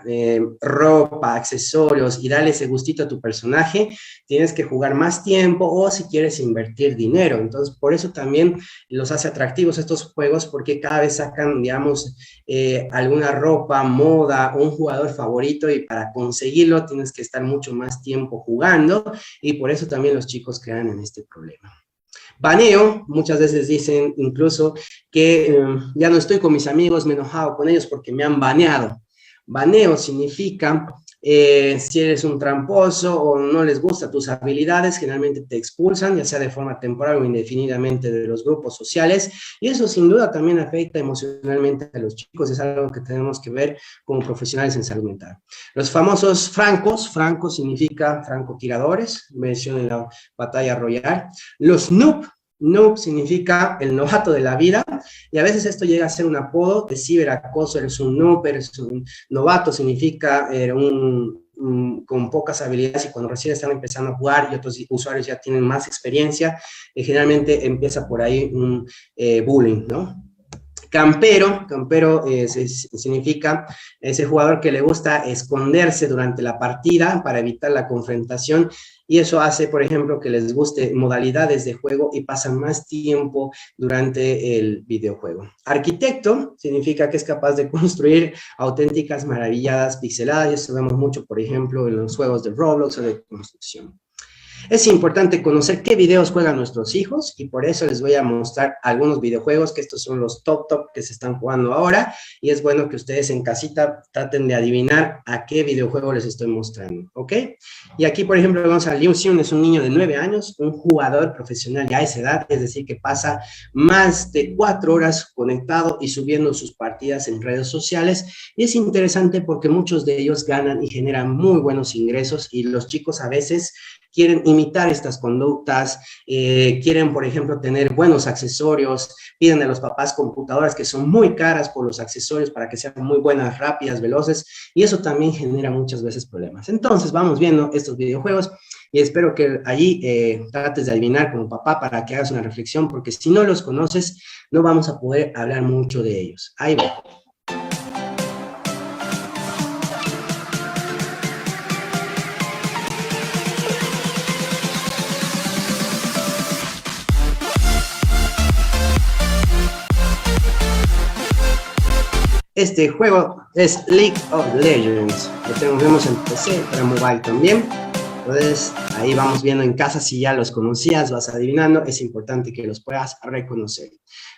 ropa, accesorios y darle ese gustito a tu personaje, tienes que jugar más tiempo o si quieres invertir dinero. Entonces, por eso también los hace atractivos estos juegos, porque cada vez sacan, digamos, alguna ropa, moda, un jugador favorito, y para conseguirlo tienes que estar mucho más tiempo jugando, y por eso también los chicos crean en este problema. Baneo, muchas veces dicen incluso que ya no estoy con mis amigos, me he enojado con ellos porque me han baneado. Baneo significa si eres un tramposo o no les gustan tus habilidades, generalmente te expulsan, ya sea de forma temporal o indefinidamente, de los grupos sociales, y eso sin duda también afecta emocionalmente a los chicos, es algo que tenemos que ver como profesionales en salud mental. Los famosos francos, franco significa francotiradores, mencioné en la batalla royal. Los noob significa el novato de la vida, y a veces esto llega a ser un apodo de ciberacoso, eres un noob, eres un novato, significa con pocas habilidades, y cuando recién están empezando a jugar y otros usuarios ya tienen más experiencia, generalmente empieza por ahí un bullying, ¿no? Campero significa ese jugador que le gusta esconderse durante la partida para evitar la confrontación, y eso hace, por ejemplo, que les guste modalidades de juego y pasan más tiempo durante el videojuego. Arquitecto significa que es capaz de construir auténticas maravilladas pixeladas, y eso vemos mucho, por ejemplo, en los juegos de Roblox o de construcción. Es importante conocer qué videos juegan nuestros hijos, y por eso les voy a mostrar algunos videojuegos, que estos son los top que se están jugando ahora, y es bueno que ustedes en casita traten de adivinar a qué videojuego les estoy mostrando, ¿ok? Y aquí, por ejemplo, vamos a Liu Xiun, es un niño de 9 años, un jugador profesional ya a esa edad, es decir, que pasa más de 4 horas conectado y subiendo sus partidas en redes sociales, y es interesante porque muchos de ellos ganan y generan muy buenos ingresos, y los chicos a veces quieren imitar estas conductas, quieren, por ejemplo, tener buenos accesorios, piden a los papás computadoras que son muy caras por los accesorios para que sean muy buenas, rápidas, veloces, y eso también genera muchas veces problemas. Entonces, vamos viendo estos videojuegos y espero que allí trates de adivinar como papá para que hagas una reflexión, porque si no los conoces, no vamos a poder hablar mucho de ellos. Ahí va. Este juego es League of Legends. Lo tenemos en PC, para mobile también. Entonces, ahí vamos viendo en casa si ya los conocías, vas adivinando. Es importante que los puedas reconocer.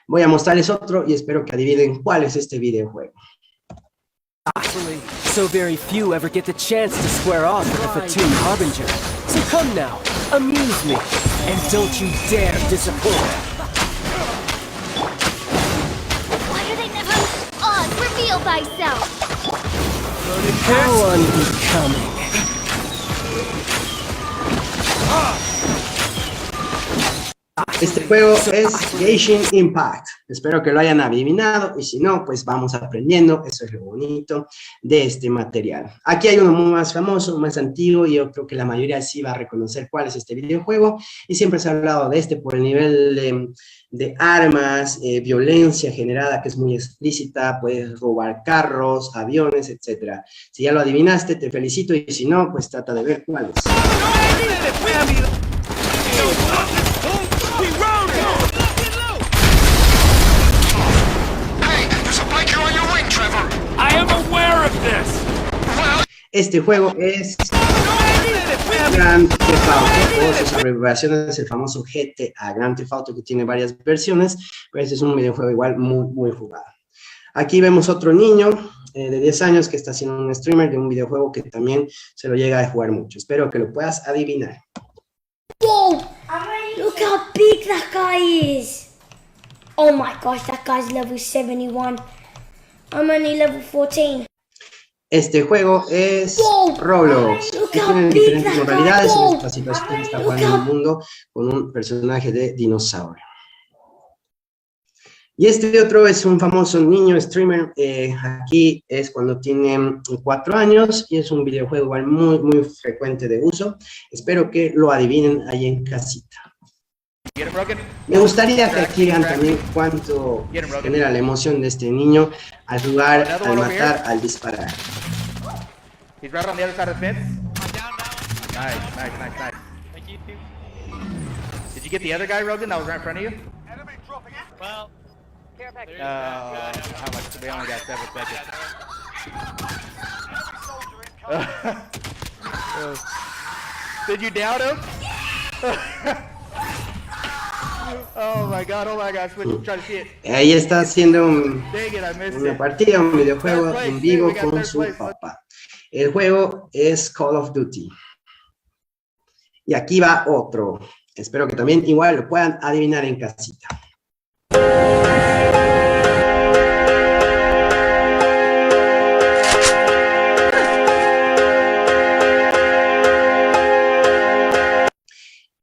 Voy a mostrarles otro y espero que adivinen cuál es este videojuego. So very few ever get the chance to square off with the Fatum Harbinger. So come now, amuse me, and don't you dare disappoint. Reveal thyself. How unbecoming. Este juego es Genshin Impact. Espero que lo hayan adivinado, y si no, pues vamos aprendiendo. Eso es lo bonito de este material. Aquí hay uno muy más famoso, más antiguo, y yo creo que la mayoría sí va a reconocer cuál es este videojuego, y siempre se ha hablado de este por el nivel de armas, violencia generada que es muy explícita, puedes robar carros, aviones, etc. Si ya lo adivinaste, te felicito, y si no, pues trata de ver cuál es. Este juego es Grand Theft Auto, o sus abreviaciones, el famoso GTA, Grand Theft Auto, que tiene varias versiones, pero este es un videojuego igual muy jugado. Aquí vemos otro niño de 10 años que está haciendo un streamer de un videojuego que también se lo llega a jugar mucho. Espero que lo puedas adivinar. Whoa! Look how big that guy is! Oh my gosh, that guy's level 71. I'm only level 14. Este juego es Roblox. Tienen diferentes modalidades. En esta situación está jugando en el mundo con un personaje de dinosaurio. Y este otro es un famoso niño streamer. Aquí es cuando tiene 4 años y es un videojuego igual muy frecuente de uso. Espero que lo adivinen ahí en casita. Me gustaría que aquí vean también cuánto genera la emoción de este niño al jugar, al matar, al disparar. He's right on the other side of the fence. Nice. Thank you. Did you get the other guy, Rogan, that was right in front of you? Enemy dropping it. Well, how much? We only got 7 seconds. Did you down him? Oh my god, Switch, try to see it. Ahí está haciendo Dang it, I missed una it. partida, un videojuego en vivo con su papá. El juego es Call of Duty. Y aquí va otro. Espero que también igual lo puedan adivinar en casita.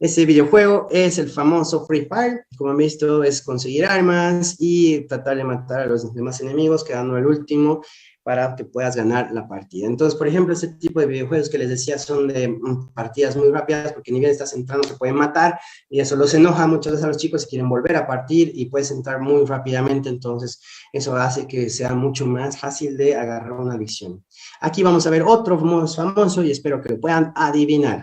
Este videojuego es el famoso Free Fire. Como han visto, es conseguir armas y tratar de matar a los demás enemigos, quedando el último para que puedas ganar la partida. Entonces, por ejemplo, este tipo de videojuegos que les decía son de partidas muy rápidas, porque ni bien estás entrando te pueden matar, y eso los enoja muchas veces a los chicos y quieren volver a partir, y puedes entrar muy rápidamente, entonces eso hace que sea mucho más fácil de agarrar una adicción. Aquí vamos a ver otro más famoso y espero que lo puedan adivinar.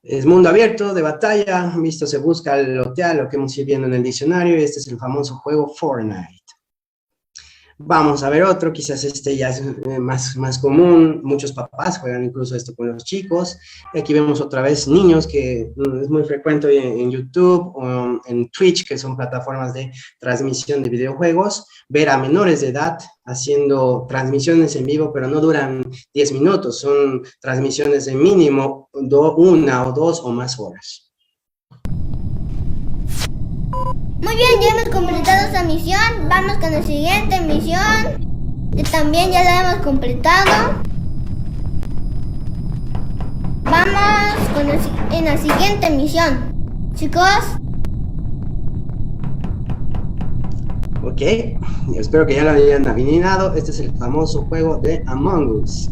Es mundo abierto, de batalla, visto, se busca lotear, lo que hemos ido viendo en el diccionario, y este es el famoso juego Fortnite. Vamos a ver otro, quizás este ya es más común, muchos papás juegan incluso esto con los chicos. Y aquí vemos otra vez niños, que es muy frecuente en YouTube o en Twitch, que son plataformas de transmisión de videojuegos, ver a menores de edad haciendo transmisiones en vivo, pero no duran 10 minutos, son transmisiones de mínimo 1 o 2 o más horas. Muy bien, ya hemos completado esta misión. Vamos con la siguiente misión. Que también ya la hemos completado. Vamos con en la siguiente misión. Chicos. Ok, espero que ya lo hayan adivinado. Este es el famoso juego de Among Us,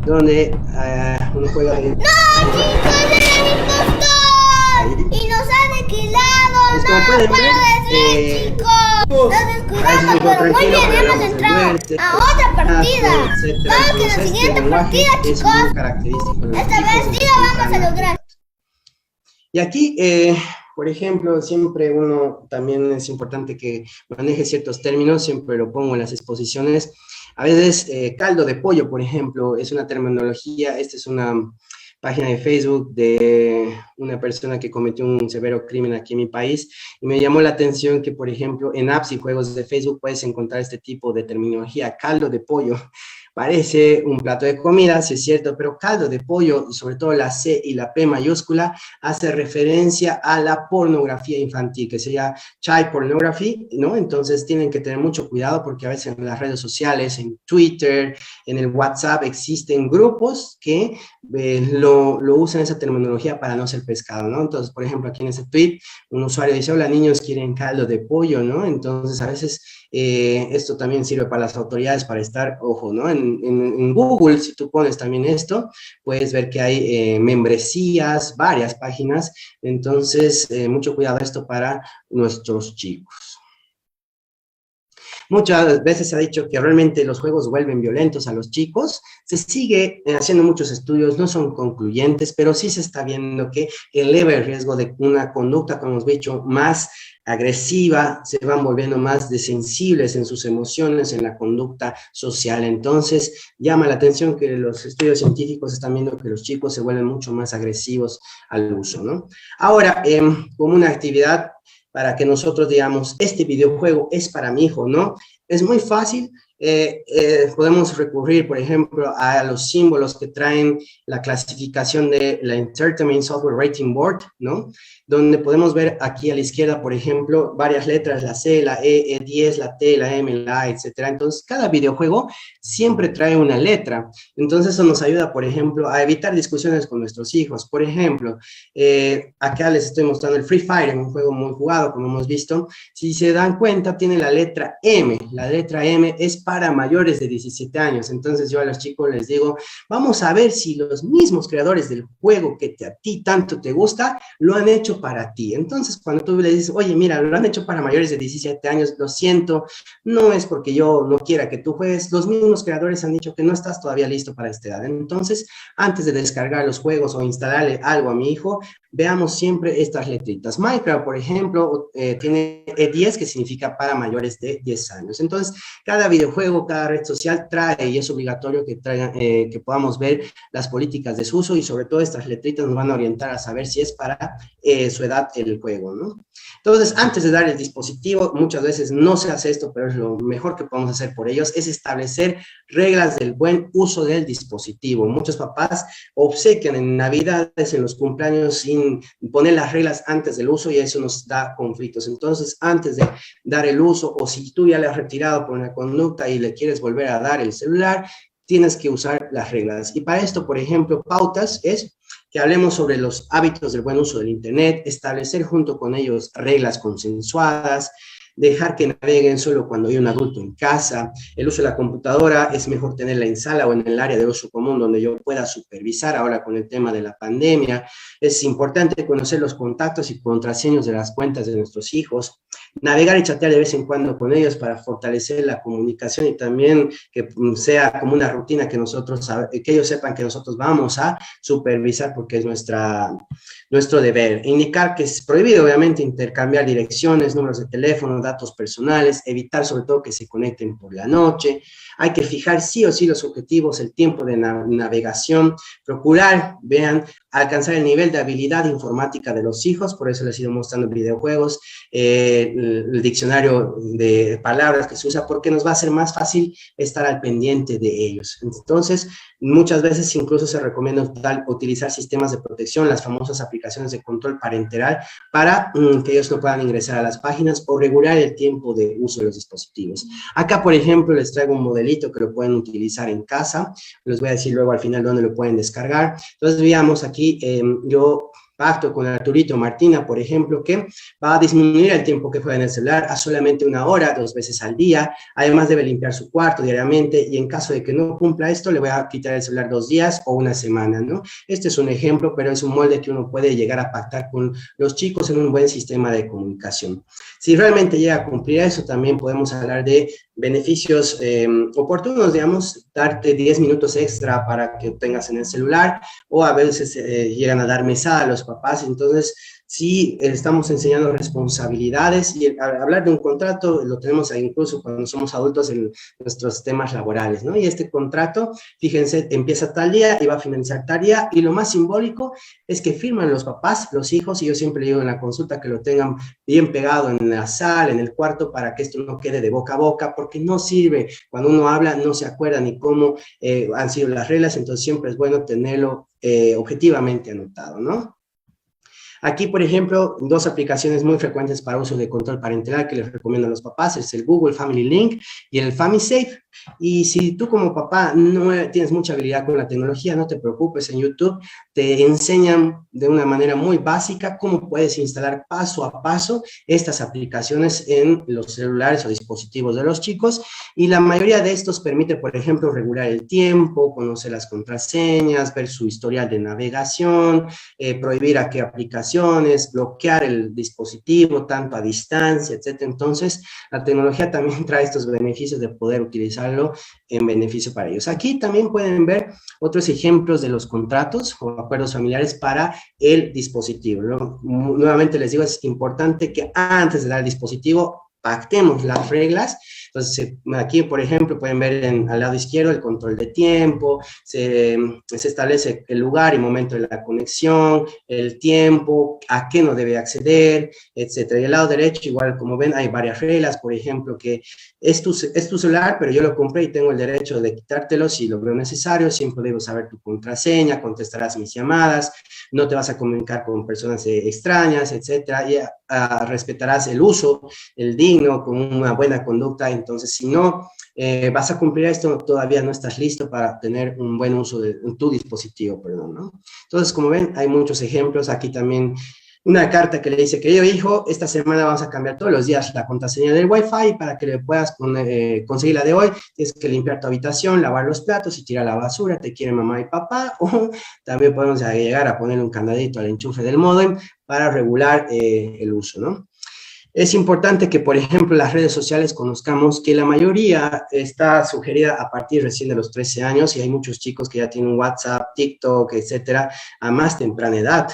donde uno juega de... ¡No, chicos! ¡El impostor! ¡Y nos han alquilado! Pues como pueden ver, chicos! Nos descuidamos, pero muy bien, hemos entrado a otra partida. Vamos con la siguiente partida, chicos. Esta vez sí lo vamos a lograr. Y aquí, por ejemplo, siempre uno también es importante que maneje ciertos términos, siempre lo pongo en las exposiciones. A veces, caldo de pollo, por ejemplo, es una terminología. Esta es una página de Facebook de una persona que cometió un severo crimen aquí en mi país, y me llamó la atención que, por ejemplo, en apps y juegos de Facebook puedes encontrar este tipo de terminología, caldo de pollo. Parece un plato de comida, sí es cierto, pero caldo de pollo, y sobre todo la C y la P mayúscula, hace referencia a la pornografía infantil, que sería child pornography, ¿no? Entonces tienen que tener mucho cuidado, porque a veces en las redes sociales, en Twitter, en el WhatsApp, existen grupos que lo usan esa terminología para no ser pescado, ¿no? Entonces, por ejemplo, aquí en este tweet, un usuario dice, hola, niños quieren caldo de pollo, ¿no? Entonces, a veces esto también sirve para las autoridades para estar, ojo, ¿no? En Google, si tú pones también esto, puedes ver que hay membresías, varias páginas, entonces mucho cuidado esto para nuestros chicos. Muchas veces se ha dicho que realmente los juegos vuelven violentos a los chicos. Se sigue haciendo muchos estudios, no son concluyentes, pero sí se está viendo que eleva el riesgo de una conducta, como hemos dicho, más agresiva, se van volviendo más desensibles en sus emociones, en la conducta social. Entonces, llama la atención que los estudios científicos están viendo que los chicos se vuelven mucho más agresivos al uso, ¿no? Ahora, como una actividad para que nosotros digamos, este videojuego es para mi hijo, ¿no? Es muy fácil. Podemos recurrir, por ejemplo, a los símbolos que traen la clasificación de la Entertainment Software Rating Board, ¿no? Donde podemos ver aquí a la izquierda, por ejemplo, varias letras, la C, la E, E10, la T, la M, la A, etcétera. Entonces, cada videojuego siempre trae una letra. Entonces, eso nos ayuda, por ejemplo, a evitar discusiones con nuestros hijos. Por ejemplo, acá les estoy mostrando el Free Fire, un juego muy jugado, como hemos visto. Si se dan cuenta, tiene la letra M. La letra M es para mayores de 17 años. Entonces yo a los chicos les digo, vamos a ver si los mismos creadores del juego que a ti tanto te gusta, lo han hecho para ti. Entonces cuando tú le dices, oye, mira, lo han hecho para mayores de 17 años, lo siento, no es porque yo no quiera que tú juegues, los mismos creadores han dicho que no estás todavía listo para esta edad. Entonces, antes de descargar los juegos o instalarle algo a mi hijo, veamos siempre estas letritas. Minecraft, por ejemplo, tiene E10, que significa para mayores de 10 años. Entonces, cada videojuego, cada red social trae, y es obligatorio que traigan, que podamos ver las políticas de su uso, y sobre todo estas letritas nos van a orientar a saber si es para su edad el juego, ¿no? Entonces, antes de dar el dispositivo, muchas veces no se hace esto, pero es lo mejor que podemos hacer por ellos, es establecer reglas del buen uso del dispositivo. Muchos papás obsequian en Navidades, en los cumpleaños, sin poner las reglas antes del uso y eso nos da conflictos. Entonces, antes de dar el uso, o si tú ya le has retirado por una conducta y le quieres volver a dar el celular, tienes que usar las reglas. Y para esto, por ejemplo, pautas es que hablemos sobre los hábitos del buen uso del Internet, establecer junto con ellos reglas consensuadas, dejar que naveguen solo cuando hay un adulto en casa. El uso de la computadora es mejor tenerla en sala o en el área de uso común donde yo pueda supervisar. Ahora con el tema de la pandemia, es importante conocer los contactos y contraseñas de las cuentas de nuestros hijos, navegar y chatear de vez en cuando con ellos para fortalecer la comunicación y también que sea como una rutina que ellos sepan que nosotros vamos a supervisar porque es nuestro deber. Indicar que es prohibido, obviamente, intercambiar direcciones, números de teléfono, datos personales, evitar sobre todo que se conecten por la noche. Hay que fijar sí o sí los objetivos, el tiempo de navegación, procurar, alcanzar el nivel de habilidad informática de los hijos, por eso les he ido mostrando videojuegos, el diccionario de palabras que se usa, porque nos va a ser más fácil estar al pendiente de ellos. Entonces, muchas veces incluso se recomienda utilizar sistemas de protección, las famosas aplicaciones de control parental, para que ellos no puedan ingresar a las páginas o regular el tiempo de uso de los dispositivos. Acá, por ejemplo, les traigo un modelito que lo pueden utilizar en casa. Les voy a decir luego al final dónde lo pueden descargar. Entonces, veamos aquí, yo pacto con Arturito Martina, por ejemplo, que va a disminuir el tiempo que juega en el celular a solamente 1 hora, 2 veces al día. Además, debe limpiar su cuarto diariamente y en caso de que no cumpla esto, le voy a quitar el celular 2 días o 1 semana, ¿no? Este es un ejemplo, pero es un molde que uno puede llegar a pactar con los chicos en un buen sistema de comunicación. Si realmente llega a cumplir eso, también podemos hablar de beneficios oportunos, digamos, darte 10 minutos extra para que tengas en el celular, o a veces llegan a dar mesada a los papás. Entonces sí estamos enseñando responsabilidades y hablar de un contrato lo tenemos incluso cuando somos adultos en nuestros temas laborales, ¿no? Y este contrato, fíjense, empieza tal día y va a finalizar tal día, y lo más simbólico es que firman los papás, los hijos, y yo siempre digo en la consulta que lo tengan bien pegado en la sala, en el cuarto, para que esto no quede de boca a boca, porque no sirve, cuando uno habla no se acuerda ni cómo han sido las reglas, entonces siempre es bueno tenerlo objetivamente anotado, ¿no? Aquí, por ejemplo, 2 aplicaciones muy frecuentes para uso de control parental que les recomiendo a los papás, es el Google Family Link y el FamiSafe. Y si tú como papá no tienes mucha habilidad con la tecnología, no te preocupes, en YouTube te enseñan de una manera muy básica cómo puedes instalar paso a paso estas aplicaciones en los celulares o dispositivos de los chicos, y la mayoría de estos permite, por ejemplo, regular el tiempo, conocer las contraseñas, ver su historial de navegación, prohibir a qué aplicaciones, bloquear el dispositivo tanto a distancia, etc. Entonces, la tecnología también trae estos beneficios de poder utilizarlo en beneficio para ellos. Aquí también pueden ver otros ejemplos de los contratos o acuerdos familiares para el dispositivo, ¿no? Nuevamente les digo, es importante que antes de dar el dispositivo pactemos las reglas. Entonces, aquí, por ejemplo, pueden ver al lado izquierdo el control de tiempo, se establece el lugar y momento de la conexión, el tiempo, a qué no debe acceder, etc. Y al lado derecho, igual, como ven, hay varias reglas, por ejemplo, que es tu celular, pero yo lo compré y tengo el derecho de quitártelo si lo veo necesario, siempre debo saber tu contraseña, contestarás mis llamadas, no te vas a comunicar con personas extrañas, etc. Y respetarás el uso, el digno, con una buena conducta. Entonces, si no vas a cumplir esto, todavía no estás listo para tener un buen uso de tu dispositivo, perdón, ¿no? Entonces, como ven, hay muchos ejemplos. Aquí también una carta que le dice, querido hijo, esta semana vamos a cambiar todos los días la contraseña del Wi-Fi, para que le puedas conseguir la de hoy, tienes que limpiar tu habitación, lavar los platos y tirar la basura, te quiere mamá y papá. O también podemos llegar a poner un candadito al enchufe del módem para regular el uso, ¿no? Es importante que, por ejemplo, las redes sociales conozcamos que la mayoría está sugerida a partir recién de los 13 años, y hay muchos chicos que ya tienen WhatsApp, TikTok, etcétera, a más temprana edad.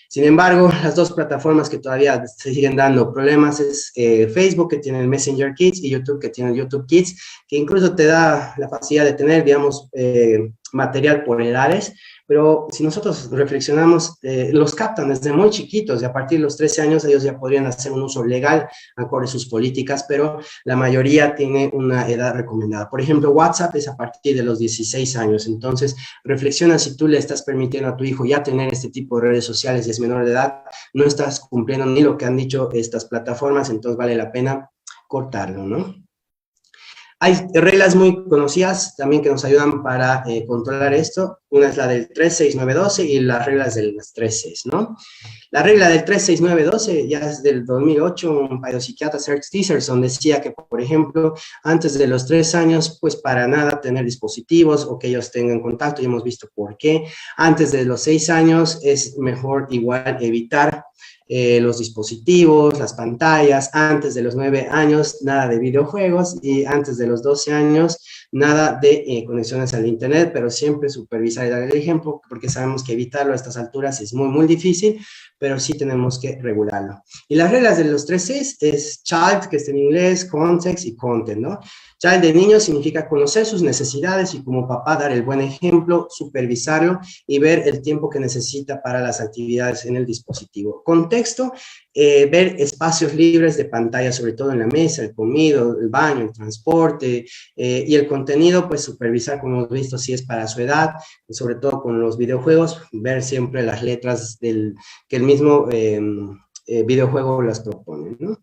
Sin embargo, las 2 plataformas que todavía se siguen dando problemas es Facebook, que tiene el Messenger Kids, y YouTube, que tiene el YouTube Kids, que incluso te da la facilidad de tener, digamos, material por edades, pero si nosotros reflexionamos, los captan desde muy chiquitos y a partir de los 13 años ellos ya podrían hacer un uso legal acorde a sus políticas, pero la mayoría tiene una edad recomendada. Por ejemplo, WhatsApp es a partir de los 16 años, entonces reflexiona si tú le estás permitiendo a tu hijo ya tener este tipo de redes sociales y es menor de edad, no estás cumpliendo ni lo que han dicho estas plataformas, entonces vale la pena cortarlo, ¿no? Hay reglas muy conocidas también que nos ayudan para controlar esto. Una es la del 36912 y las reglas de las 3 Cs, ¿no? La regla del 36912 ya es del 2008, un psiquiatra, Serge Tisserson, decía que, por ejemplo, antes de los 3 años, pues para nada tener dispositivos o que ellos tengan contacto, y hemos visto por qué. Antes de los 6 años es mejor igual evitar los dispositivos, las pantallas. Antes de los 9 años, nada de videojuegos, y antes de los 12 años, nada de conexiones al internet, pero siempre supervisar y dar el ejemplo, porque sabemos que evitarlo a estas alturas es muy, muy difícil, pero sí tenemos que regularlo. Y las reglas de los 3 Cs es child, que está en inglés, context y content, ¿no? Child de niño significa conocer sus necesidades y como papá dar el buen ejemplo, supervisarlo y ver el tiempo que necesita para las actividades en el dispositivo. Contexto, ver espacios libres de pantalla, sobre todo en la mesa, el comido, el baño, el transporte, y el contenido, pues supervisar, como hemos visto, si es para su edad, sobre todo con los videojuegos, ver siempre las letras que el mismo videojuego las propone, ¿no?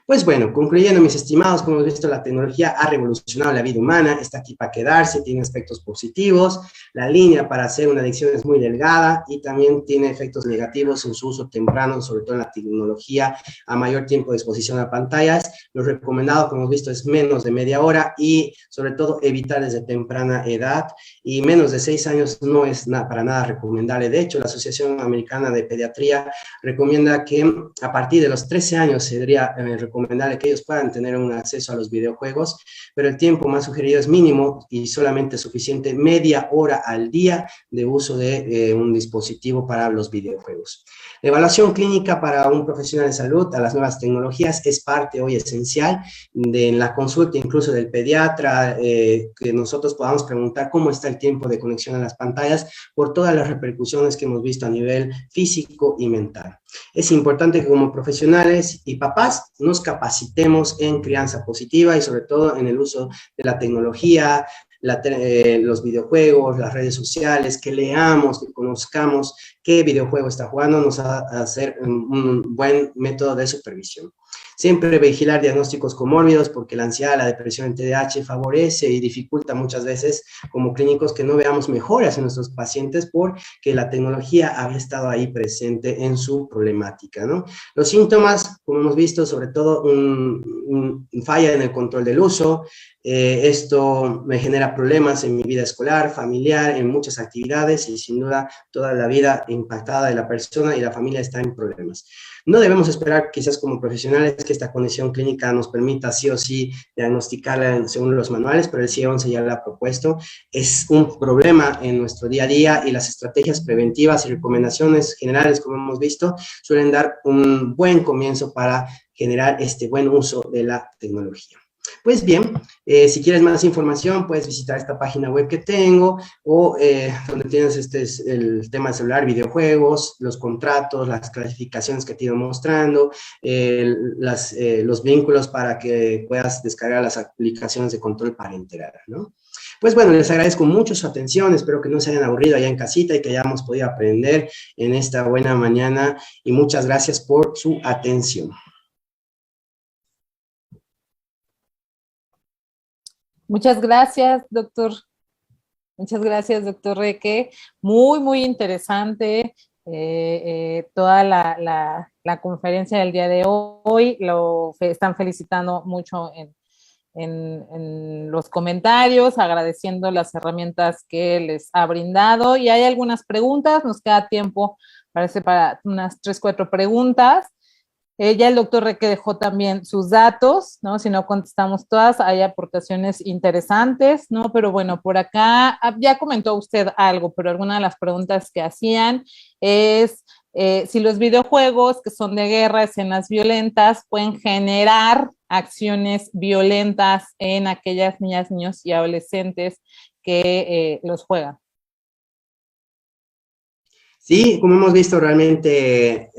Pues bueno, concluyendo, mis estimados, como hemos visto, la tecnología ha revolucionado la vida humana, está aquí para quedarse, tiene aspectos positivos, la línea para hacer una adicción es muy delgada y también tiene efectos negativos en su uso temprano, sobre todo en la tecnología, a mayor tiempo de exposición a pantallas. Lo recomendado, como hemos visto, es menos de media hora y sobre todo evitar desde temprana edad, y menos de 6 años no es para nada recomendable. De hecho, la Asociación Americana de Pediatría recomienda que a partir de los 13 años se debería recomendable que ellos puedan tener un acceso a los videojuegos, pero el tiempo más sugerido es mínimo y solamente suficiente media hora al día de uso de un dispositivo para los videojuegos. La evaluación clínica para un profesional de salud a las nuevas tecnologías es parte hoy esencial de la consulta incluso del pediatra, que nosotros podamos preguntar cómo está el tiempo de conexión a las pantallas por todas las repercusiones que hemos visto a nivel físico y mental. Es importante que como profesionales y papás nos capacitemos en crianza positiva y sobre todo en el uso de la tecnología, los videojuegos, las redes sociales, que leamos, que conozcamos qué videojuego está jugando, nos va a hacer un buen método de supervisión. Siempre vigilar diagnósticos comórbidos, porque la ansiedad, la depresión, el TDAH favorece y dificulta muchas veces como clínicos que no veamos mejoras en nuestros pacientes porque la tecnología había estado ahí presente en su problemática, ¿no? Los síntomas, como hemos visto, sobre todo falla en el control del uso. Esto me genera problemas en mi vida escolar, familiar, en muchas actividades y sin duda toda la vida impactada de la persona y la familia está en problemas. No debemos esperar quizás como profesionales que esta condición clínica nos permita sí o sí diagnosticarla según los manuales, pero el CIE-11 ya lo ha propuesto. Es un problema en nuestro día a día y las estrategias preventivas y recomendaciones generales, como hemos visto, suelen dar un buen comienzo para generar este buen uso de la tecnología. Pues bien, si quieres más información, puedes visitar esta página web que tengo o donde tienes el tema de celular, videojuegos, los contratos, las clasificaciones que te he ido mostrando, los vínculos para que puedas descargar las aplicaciones de control parental, ¿no? Pues bueno, les agradezco mucho su atención, espero que no se hayan aburrido allá en casita y que hayamos podido aprender en esta buena mañana y muchas gracias por su atención. Muchas gracias, doctor. Muchas gracias, doctor Reque. Muy, muy interesante toda la conferencia del día de hoy. Lo están felicitando mucho en los comentarios, agradeciendo las herramientas que les ha brindado. Y hay algunas preguntas, nos queda tiempo, parece, para unas 3, 4 preguntas. Ya el doctor Reque dejó también sus datos, ¿no? Si no contestamos todas, hay aportaciones interesantes, ¿no? Pero bueno, por acá ya comentó usted algo, pero alguna de las preguntas que hacían es si los videojuegos que son de guerra, escenas violentas, pueden generar acciones violentas en aquellas niñas, niños y adolescentes que los juegan. Sí, como hemos visto realmente,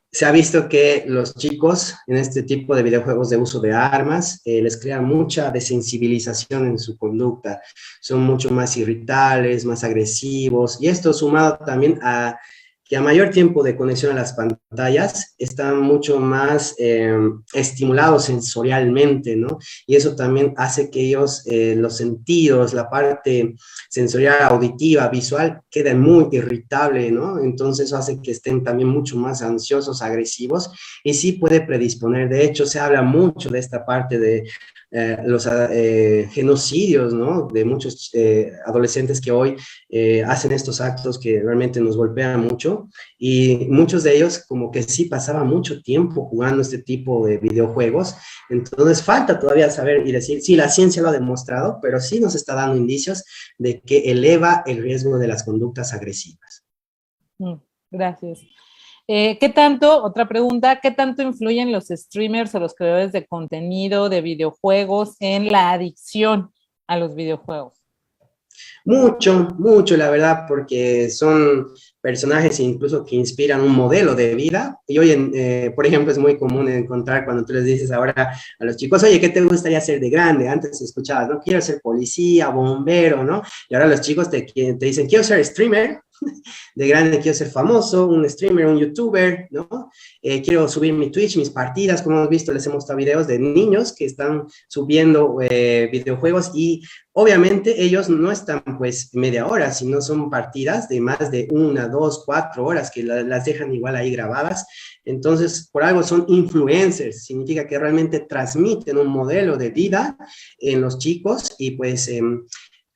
se ha visto que los chicos en este tipo de videojuegos de uso de armas les crea mucha desensibilización en su conducta. Son mucho más irritables, más agresivos, y esto sumado también a que a mayor tiempo de conexión a las pantallas están mucho más estimulados sensorialmente, ¿no? Y eso también hace que ellos, los sentidos, la parte sensorial, auditiva, visual, queden muy irritable, ¿no? Entonces eso hace que estén también mucho más ansiosos, agresivos, y sí puede predisponer. De hecho, se habla mucho de esta parte de los genocidios, ¿no? De muchos adolescentes que hoy hacen estos actos que realmente nos golpean mucho, y muchos de ellos como que sí pasaban mucho tiempo jugando este tipo de videojuegos. Entonces falta todavía saber y decir, sí, la ciencia lo ha demostrado, pero sí nos está dando indicios de que eleva el riesgo de las conductas agresivas. Gracias. ¿Qué tanto, otra pregunta, qué tanto influyen los streamers o los creadores de contenido de videojuegos en la adicción a los videojuegos? Mucho, mucho, la verdad, porque son personajes incluso que inspiran un modelo de vida. Y hoy, por ejemplo, es muy común encontrar cuando tú les dices ahora a los chicos, oye, ¿qué te gustaría ser de grande? Antes escuchabas, no, quiero ser policía, bombero, ¿no? Y ahora los chicos te dicen, quiero ser streamer. De grande quiero ser famoso, un streamer, un youtuber, ¿no? Quiero subir mi Twitch, mis partidas, como hemos visto, les hemos mostrado videos de niños que están subiendo videojuegos, y obviamente ellos no están pues media hora, sino son partidas de más de 1, 2, 4 horas que las dejan igual ahí grabadas. Entonces, por algo son influencers, significa que realmente transmiten un modelo de vida en los chicos, y pues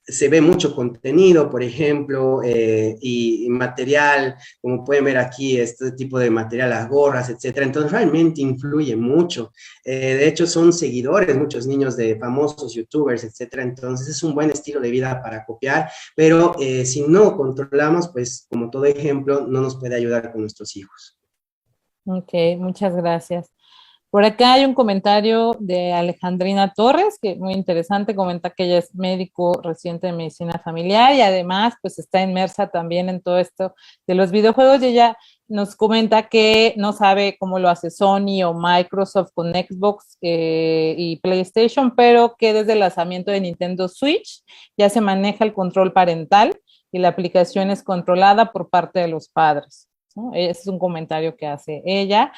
se ve mucho contenido, por ejemplo, y material, como pueden ver aquí, este tipo de material, las gorras, etcétera. Entonces, realmente influye mucho. De hecho, son seguidores muchos niños de famosos youtubers, etcétera. Entonces, es un buen estilo de vida para copiar, pero si no controlamos, pues, como todo ejemplo, no nos puede ayudar con nuestros hijos. Ok, muchas gracias. Por acá hay un comentario de Alejandrina Torres, que es muy interesante, comenta que ella es médico residente de medicina familiar y además pues está inmersa también en todo esto de los videojuegos, y ella nos comenta que no sabe cómo lo hace Sony o Microsoft con Xbox y PlayStation, pero que desde el lanzamiento de Nintendo Switch ya se maneja el control parental y la aplicación es controlada por parte de los padres, ¿no? Ese es un comentario que hace ella.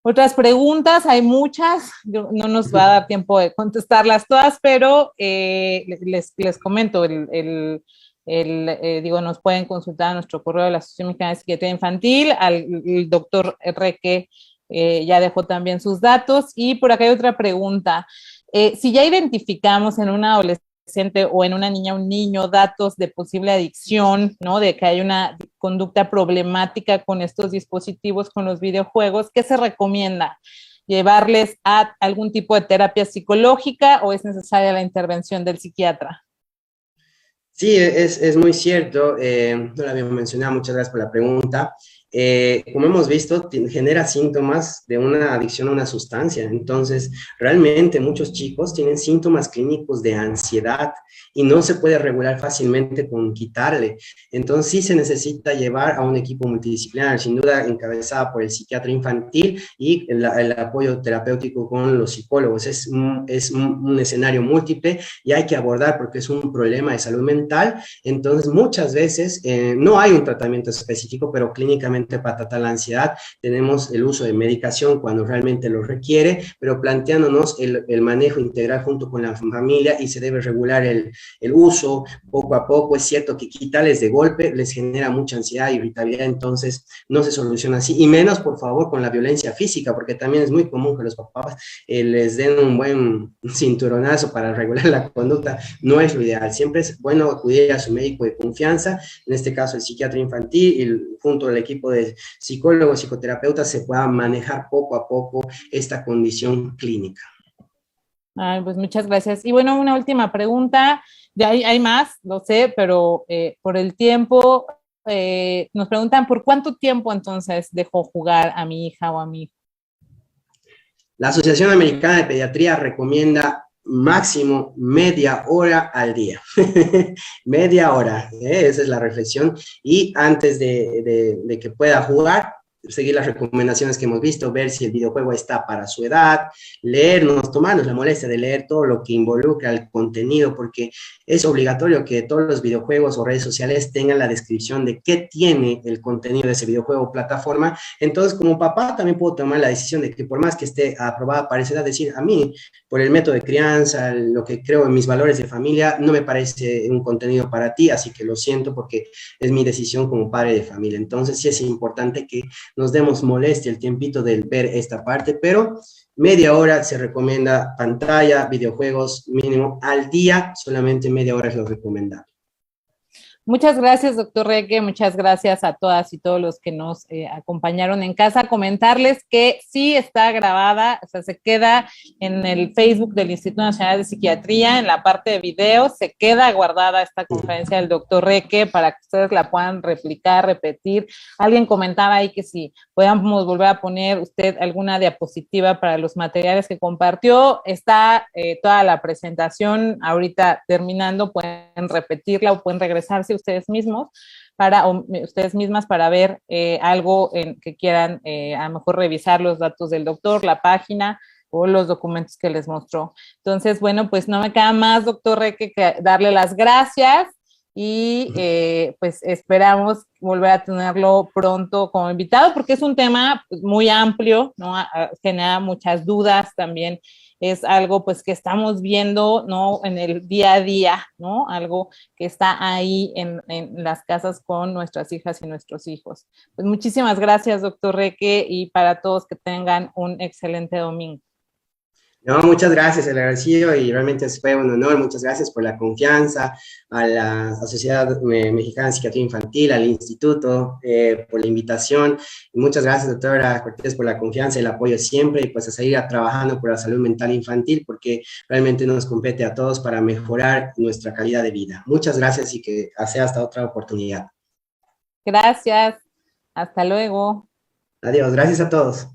Otras preguntas, hay muchas, no nos va a dar tiempo de contestarlas todas, pero les comento, digo, nos pueden consultar a nuestro correo de la Asociación Mexicana de Psiquiatría Infantil, el doctor Reque ya dejó también sus datos, y por acá hay otra pregunta. Si ya identificamos en una adolescente o en una niña, un niño, datos de posible adicción, ¿no? De que hay una conducta problemática con estos dispositivos, con los videojuegos, ¿qué se recomienda? ¿Llevarles a algún tipo de terapia psicológica o es necesaria la intervención del psiquiatra? Sí, es muy cierto, no lo habíamos mencionado, muchas gracias por la pregunta. Como hemos visto, genera síntomas de una adicción a una sustancia. Entonces, realmente muchos chicos tienen síntomas clínicos de ansiedad y no se puede regular fácilmente con quitarle. Entonces, sí se necesita llevar a un equipo multidisciplinar, sin duda encabezada por el psiquiatra infantil y el apoyo terapéutico con los psicólogos. Es un escenario múltiple y hay que abordar porque es un problema de salud mental. Entonces, muchas veces no hay un tratamiento específico, pero clínicamente para tratar la ansiedad tenemos el uso de medicación cuando realmente lo requiere, pero planteándonos el manejo integral junto con la familia, y se debe regular el uso poco a poco. Es cierto que quitarles de golpe les genera mucha ansiedad, irritabilidad, entonces no se soluciona así, y menos por favor con la violencia física, porque también es muy común que los papás les den un buen cinturonazo para regular la conducta. No es lo ideal, siempre es bueno acudir a su médico de confianza, en este caso el psiquiatra infantil, y junto al equipo de psicólogos, psicoterapeutas, se pueda manejar poco a poco esta condición clínica. Ay, pues muchas gracias. Y bueno, una última pregunta, ya hay más, lo sé, pero por el tiempo, nos preguntan, ¿por cuánto tiempo entonces dejo jugar a mi hija o a mi hijo? La Asociación Americana de Pediatría recomienda máximo media hora al día. Media hora, esa es la reflexión. Y antes de que pueda jugar, seguir las recomendaciones que hemos visto, ver si el videojuego está para su edad, leernos, tomarnos la molestia de leer todo lo que involucra el contenido, porque es obligatorio que todos los videojuegos o redes sociales tengan la descripción de qué tiene el contenido de ese videojuego o plataforma. Entonces, como papá, también puedo tomar la decisión de que por más que esté aprobada para esa edad, decir, a mí, por el método de crianza, lo que creo en mis valores de familia, no me parece un contenido para ti, así que lo siento porque es mi decisión como padre de familia. Entonces, sí es importante que nos demos molestia el tiempito de ver esta parte, pero media hora se recomienda pantalla, videojuegos mínimo al día, solamente media hora es lo recomendable. Muchas gracias, doctor Reque, muchas gracias a todas y todos los que nos acompañaron en casa. Comentarles que sí está grabada, o sea, se queda en el Facebook del Instituto Nacional de Psiquiatría, en la parte de videos, se queda guardada esta conferencia del doctor Reque para que ustedes la puedan replicar, repetir. Alguien comentaba ahí que si podíamos volver a poner usted alguna diapositiva para los materiales que compartió. Está toda la presentación ahorita terminando, pueden repetirla o pueden regresarse ustedes mismos o ustedes mismas para ver algo que quieran a lo mejor revisar los datos del doctor, la página o los documentos que les mostró. Entonces, bueno, pues no me queda más, doctor Reque, que darle las gracias y pues esperamos volver a tenerlo pronto como invitado porque es un tema pues, muy amplio, ¿no? Genera muchas dudas también. Es algo pues que estamos viendo, ¿no? En el día a día, ¿no? Algo que está ahí en las casas con nuestras hijas y nuestros hijos. Pues muchísimas gracias, doctor Reque, y para todos que tengan un excelente domingo. No, muchas gracias, el agradecido, y realmente fue un honor. Muchas gracias por la confianza, a la Sociedad Mexicana de Psiquiatría Infantil, al Instituto, por la invitación. Y muchas gracias, doctora Cortés, por la confianza y el apoyo siempre, y pues a seguir trabajando por la salud mental infantil, porque realmente nos compete a todos para mejorar nuestra calidad de vida. Muchas gracias y que sea hasta otra oportunidad. Gracias, hasta luego. Adiós, gracias a todos.